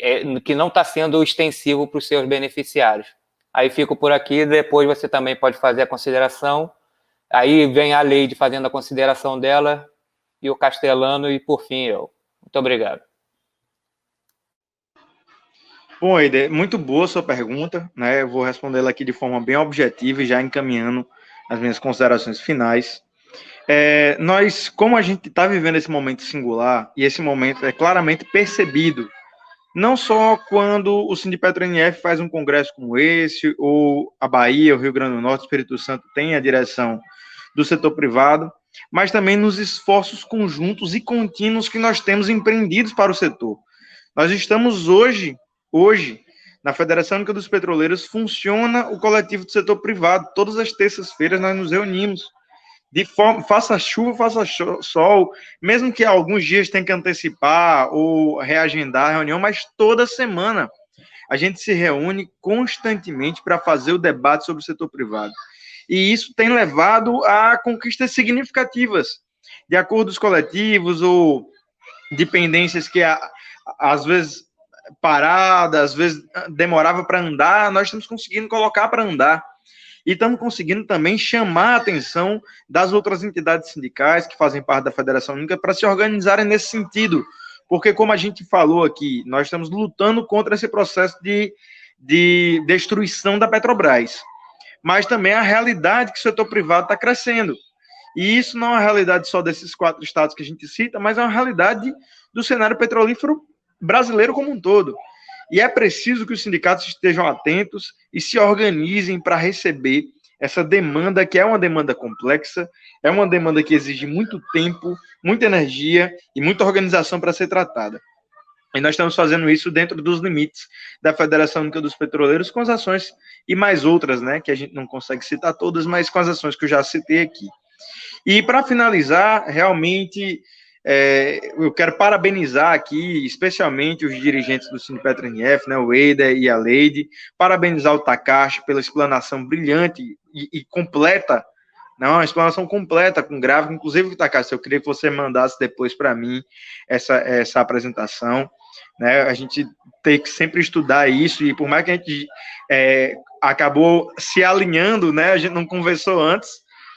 não está sendo extensivo para os seus beneficiários. Aí fico por aqui, depois você também pode fazer a consideração. Aí vem a Leide fazendo a consideração dela e o Castellano, e por fim eu. Muito obrigado. Bom, Eider, muito boa a sua pergunta, né? Eu vou respondê-la aqui de forma bem objetiva e já encaminhando as minhas considerações finais. Nós, como a gente está vivendo esse momento singular, e esse momento é claramente percebido, não só quando o Sindipetro NF faz um congresso como esse, ou a Bahia, o Rio Grande do Norte, o Espírito Santo tem a direção do setor privado, mas também nos esforços conjuntos e contínuos que nós temos empreendidos para o setor. Nós estamos hoje, na Federação Única dos Petroleiros, funciona o coletivo do setor privado. Todas as terças-feiras nós nos reunimos. De forma, faça chuva, faça sol, mesmo que alguns dias tenha que antecipar ou reagendar a reunião, mas toda semana a gente se reúne constantemente para fazer o debate sobre o setor privado. E isso tem levado a conquistas significativas, de acordos coletivos ou dependências que às vezes parada, às vezes demorava para andar, nós estamos conseguindo colocar para andar. E estamos conseguindo também chamar a atenção das outras entidades sindicais que fazem parte da Federação Única para se organizarem nesse sentido. Porque, como a gente falou aqui, nós estamos lutando contra esse processo de destruição da Petrobras. Mas também a realidade que o setor privado está crescendo. E isso não é uma realidade só desses 4 estados que a gente cita, mas é uma realidade do cenário petrolífero brasileiro como um todo. E é preciso que os sindicatos estejam atentos e se organizem para receber essa demanda, que é uma demanda complexa, é uma demanda que exige muito tempo, muita energia e muita organização para ser tratada. E nós estamos fazendo isso dentro dos limites da Federação Única dos Petroleiros, com as ações e mais outras, né, que a gente não consegue citar todas, mas com as ações que eu já citei aqui. E para finalizar, realmente, eu quero parabenizar aqui, especialmente os dirigentes do Sindipetro NF, né, o Eider e a Leide, parabenizar o Takashi pela explanação brilhante e completa, não, uma explanação completa, com gráfico, inclusive, Takashi, eu queria que você mandasse depois para mim essa apresentação, né, a gente tem que sempre estudar isso, e por mais que a gente acabou se alinhando, né, a gente não conversou antes,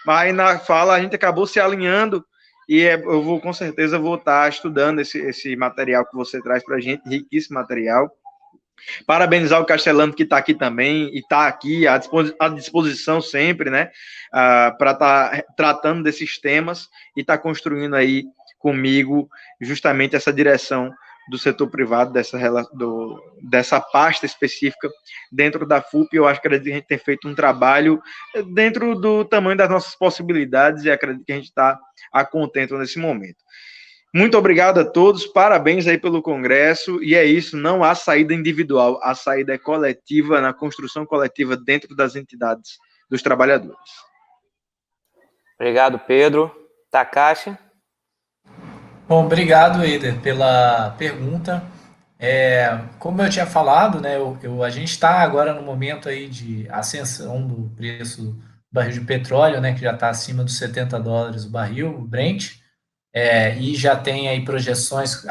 mas na fala a gente acabou se alinhando, e eu vou, com certeza, vou estar estudando esse material que você traz para a gente, riquíssimo material. Parabenizar o Castellano, que está aqui também, e está aqui à disposição sempre, né, para estar tratando desses temas e estar construindo aí comigo justamente essa direção do setor privado, dessa pasta específica dentro da FUP. Eu acho que a gente tem feito um trabalho dentro do tamanho das nossas possibilidades e acredito que a gente está a contento nesse momento. Muito obrigado a todos, parabéns aí pelo congresso, e é isso, não há saída individual, a saída é coletiva, na construção coletiva dentro das entidades dos trabalhadores. Obrigado, Pedro. Takashi? Bom, obrigado, Eider, pela pergunta. Como eu tinha falado, né, a gente está agora no momento aí de ascensão do preço do barril de petróleo, né, que já está acima dos $70 o barril, o Brent, e já tem aí projeções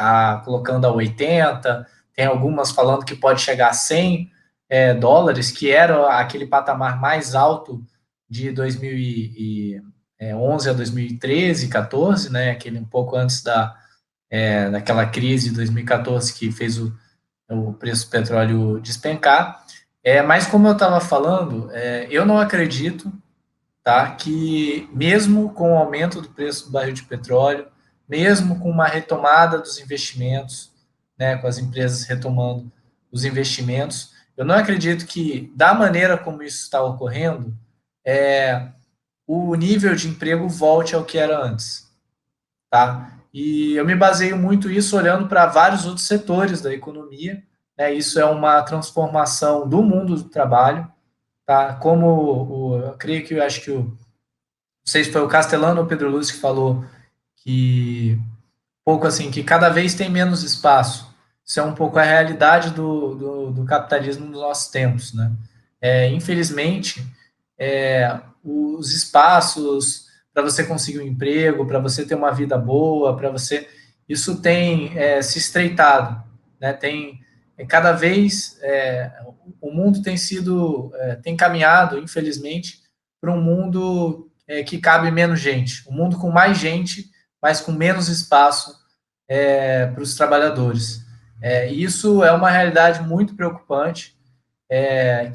colocando a 80, tem algumas falando que pode chegar a $100, que era aquele patamar mais alto de 2011 a 2013, 14, né, aquele um pouco antes daquela crise de 2014 que fez o preço do petróleo despencar. Mas como eu estava falando, eu não acredito, tá, que mesmo com o aumento do preço do barril de petróleo, mesmo com uma retomada dos investimentos, né, com as empresas retomando os investimentos, eu não acredito que, da maneira como isso está ocorrendo, o nível de emprego volte ao que era antes, tá? E eu me baseio muito isso olhando para vários outros setores da economia, né? Isso é uma transformação do mundo do trabalho, tá? Como eu creio que não sei se foi o Castellano ou o Pedro Lúcio que falou que pouco assim, que cada vez tem menos espaço. Isso é um pouco a realidade do capitalismo nos nossos tempos, né? Infelizmente, os espaços para você conseguir um emprego, para você ter uma vida boa, para você... Isso tem se estreitado, né? Tem cada vez o mundo tem caminhado, infelizmente, para um mundo que cabe menos gente, um mundo com mais gente, mas com menos espaço para os trabalhadores. Isso é uma realidade muito preocupante,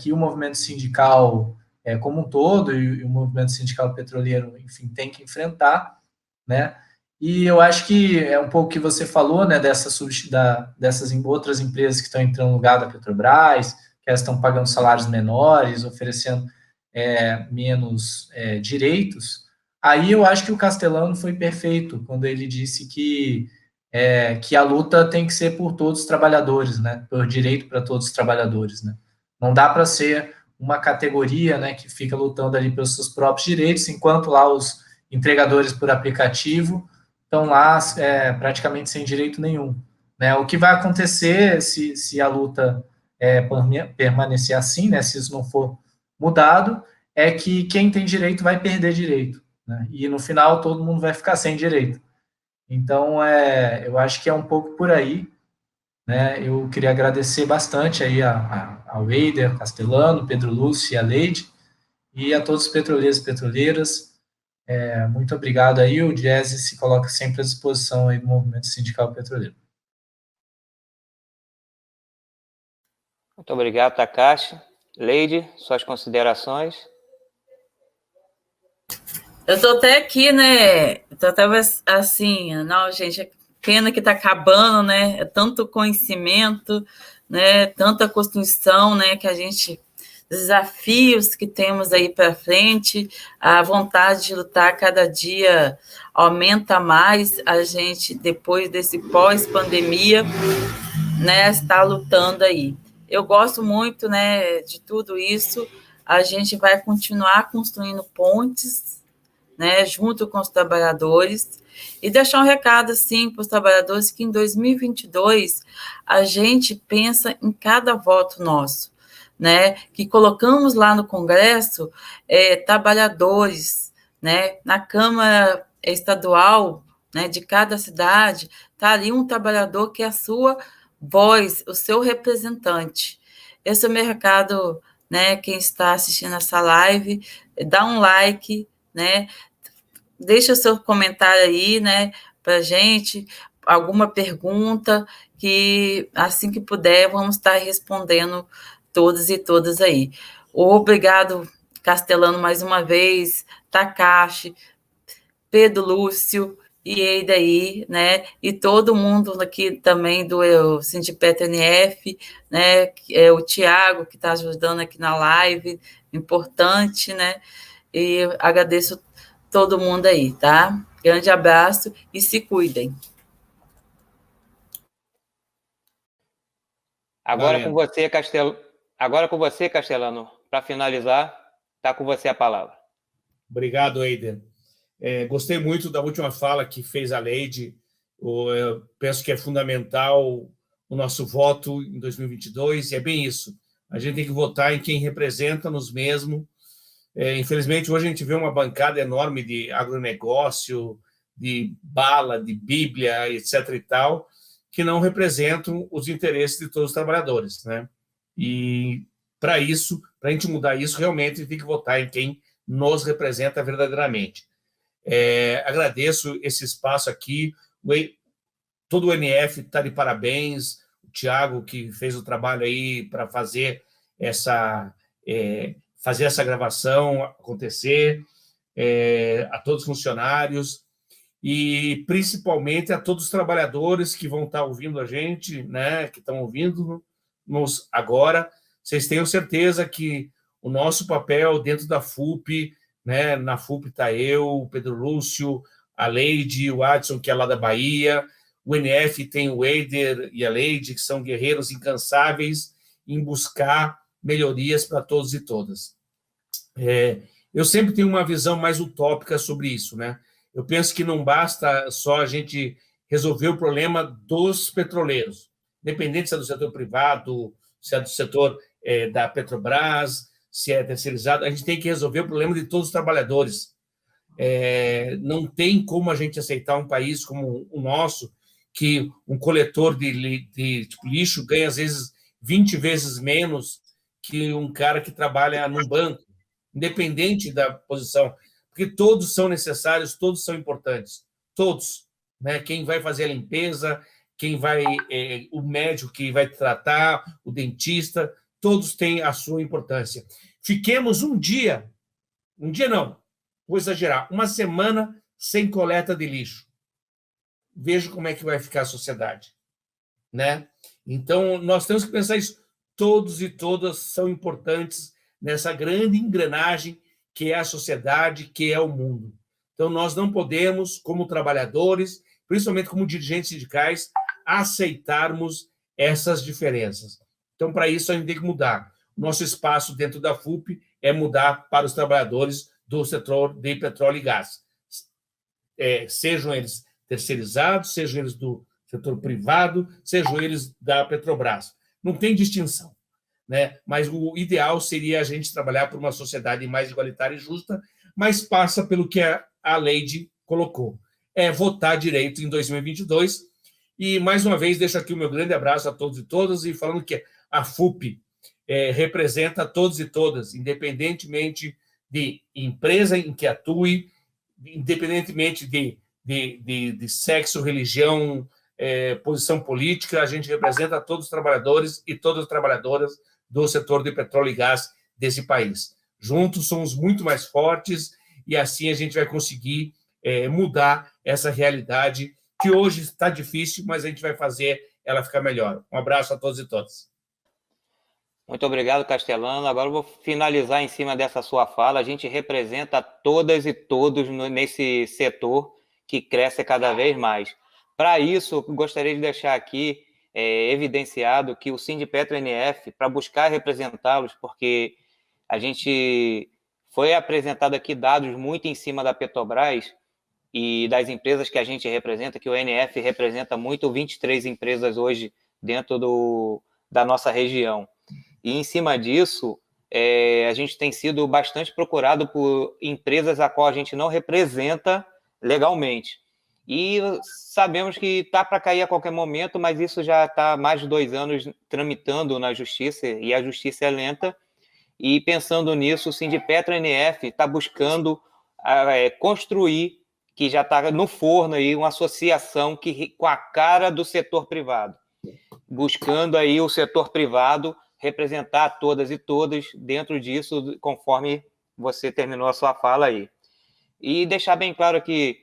que o movimento sindical como um todo e o movimento sindical petroleiro, enfim, tem que enfrentar, né? E eu acho que é um pouco o que você falou, né, dessas outras empresas que estão entrando no lugar da Petrobras, que elas estão pagando salários menores, oferecendo menos direitos. Aí eu acho que o Castellano foi perfeito quando ele disse que a luta tem que ser por todos os trabalhadores, né, por direito para todos os trabalhadores, né. Não dá para ser uma categoria, né, que fica lutando ali pelos seus próprios direitos, enquanto lá os entregadores por aplicativo estão lá praticamente sem direito nenhum, né? O que vai acontecer se a luta permanecer assim, né, se isso não for mudado, é que quem tem direito vai perder direito, né? E no final todo mundo vai ficar sem direito. Então, eu acho que é um pouco por aí, né? Eu queria agradecer bastante aí ao Eider, Castellano, Pedro Lúcio e a Leide, e a todos os petroleiros e petroleiras. Muito obrigado aí, o Diese se coloca sempre à disposição aí do movimento sindical petroleiro. Muito obrigado, Takashi. Leide, suas considerações? Eu tô até aqui, né? Eu tava assim, não, gente, é pena que tá acabando, né? É tanto conhecimento, né? Tanta construção, né? Que a gente, desafios que temos aí para frente, a vontade de lutar cada dia aumenta mais. A gente, depois desse pós-pandemia, né? Está lutando aí. Eu gosto muito, né? De tudo isso. A gente vai continuar construindo pontes, né, junto com os trabalhadores, e deixar um recado, assim, para os trabalhadores, que em 2022 a gente pensa em cada voto nosso, né, que colocamos lá no Congresso trabalhadores, né, na Câmara Estadual, né, de cada cidade, está ali um trabalhador que é a sua voz, o seu representante. Esse é o meu recado, né, quem está assistindo essa live, dá um like, né? Deixa o seu comentário aí, né, para a gente, alguma pergunta, que assim que puder, vamos estar respondendo todos e todas aí. Obrigado, Castellano, mais uma vez, Takashi, Pedro Lúcio, e aí daí, né, e todo mundo aqui também do Sindipetro NF, né, o Tiago, que está ajudando aqui na live, importante, né, e agradeço todo mundo aí, tá? Grande abraço e se cuidem. Agora com você, Castellano, para finalizar, está com você a palavra. Obrigado, Eider. Gostei muito da última fala que fez a Leide. Eu penso que é fundamental o nosso voto em 2022, e é bem isso. A gente tem que votar em quem representa-nos mesmo. Infelizmente, hoje a gente vê uma bancada enorme de agronegócio, de bala, de Bíblia, etc. e tal, que não representam os interesses de todos os trabalhadores, né? E para isso, para a gente mudar isso, realmente tem que votar em quem nos representa verdadeiramente. Agradeço esse espaço aqui. Todo o NF está de parabéns. O Tiago, que fez o trabalho aí para fazer essa gravação acontecer, a todos os funcionários e principalmente a todos os trabalhadores que vão estar ouvindo a gente, né, que estão ouvindo-nos agora. Vocês tenham certeza que o nosso papel dentro da FUP, né, na FUP está eu, o Pedro Lúcio, a Leide, o Adson, que é lá da Bahia, o NF tem o Eider e a Leide, que são guerreiros incansáveis em buscar melhorias para todos e todas. Eu sempre tenho uma visão mais utópica sobre isso, né? Eu penso que não basta só a gente resolver o problema dos petroleiros, independente se é do setor privado, se é do setor da Petrobras, se é terceirizado, a gente tem que resolver o problema de todos os trabalhadores. Não tem como a gente aceitar um país como o nosso, que um coletor de lixo ganha, às vezes, 20 vezes menos que um cara que trabalha num banco, independente da posição, porque todos são necessários, todos são importantes, todos, né? Quem vai fazer a limpeza, quem vai, o médico que vai tratar, o dentista, todos têm a sua importância. Fiquemos um dia não, vou exagerar, uma semana sem coleta de lixo. Veja como é que vai ficar a sociedade, né? Então, nós temos que pensar isso. Todos e todas são importantes nessa grande engrenagem que é a sociedade, que é o mundo. Então, nós não podemos, como trabalhadores, principalmente como dirigentes sindicais, aceitarmos essas diferenças. Então, para isso, a gente tem que mudar. Nosso espaço dentro da FUP é mudar para os trabalhadores do setor de petróleo e gás. Sejam eles terceirizados, sejam eles do setor privado, sejam eles da Petrobras. Não tem distinção, né? Mas o ideal seria a gente trabalhar por uma sociedade mais igualitária e justa, mas passa pelo que a Leide colocou. Votar direito em 2022. E, mais uma vez, deixo aqui o meu grande abraço a todos e todas, e falando que a FUP representa todos e todas, independentemente de empresa em que atue, independentemente de sexo, religião, posição política, a gente representa todos os trabalhadores e todas as trabalhadoras do setor de petróleo e gás desse país. Juntos somos muito mais fortes e assim a gente vai conseguir mudar essa realidade que hoje está difícil, mas a gente vai fazer ela ficar melhor. Um abraço a todos e todas. Muito obrigado, Castellano. Agora eu vou finalizar em cima dessa sua fala. A gente representa todas e todos nesse setor que cresce cada vez mais. Para isso, eu gostaria de deixar aqui evidenciado que o Sindipetro NF, para buscar representá-los, porque a gente foi apresentado aqui dados muito em cima da Petrobras e das empresas que a gente representa, que o NF representa muito 23 empresas hoje dentro da nossa região. E, em cima disso, a gente tem sido bastante procurado por empresas a qual a gente não representa legalmente. E sabemos que está para cair a qualquer momento, mas isso já está há mais de 2 anos tramitando na Justiça, e a Justiça é lenta. E, pensando nisso, o Sindipetro NF está buscando construir, que já está no forno, aí, uma associação com a cara do setor privado, buscando aí o setor privado representar todas e todos dentro disso, conforme você terminou a sua fala aí. E deixar bem claro que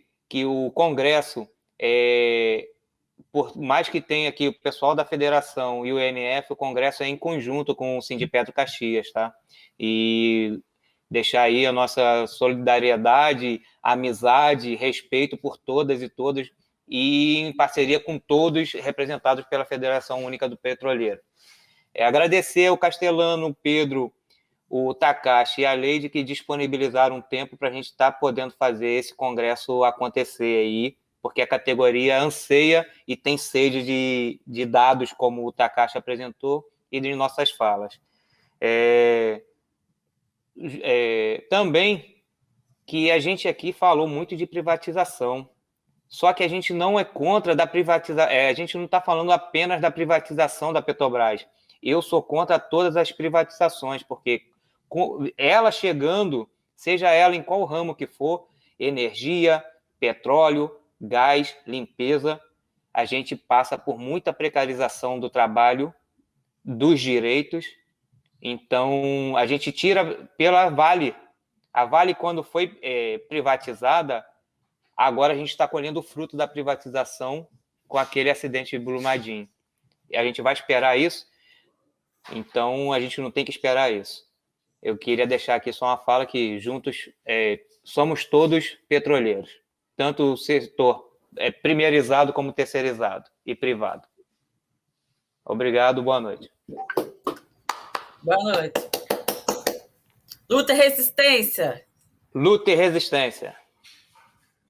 o Congresso, por mais que tenha aqui o pessoal da Federação e o INF, o Congresso é em conjunto com o Sindipetro Caxias, tá? E deixar aí a nossa solidariedade, amizade, respeito por todas e todos, e em parceria com todos representados pela Federação Única do Petroleiro. Agradecer ao Castellano, o Pedro, o Takashi e a Leide que disponibilizaram um tempo para a gente estar podendo fazer esse congresso acontecer aí, porque a categoria anseia e tem sede de dados, como o Takashi apresentou, e de nossas falas. Também que a gente aqui falou muito de privatização, só que a gente não é contra da privatização, a gente não está falando apenas da privatização da Petrobras. Eu sou contra todas as privatizações, porque ela chegando, seja ela em qual ramo que for, energia, petróleo, gás, limpeza, a gente passa por muita precarização do trabalho, dos direitos. Então, a gente tira pela Vale. A Vale, quando foi privatizada, agora a gente está colhendo o fruto da privatização com aquele acidente de Brumadinho. E a gente vai esperar isso? Então, a gente não tem que esperar isso. Eu queria deixar aqui só uma fala que juntos somos todos petroleiros, tanto o setor primeirizado como terceirizado e privado. Obrigado, boa noite. Boa noite. Luta e resistência. Luta e resistência.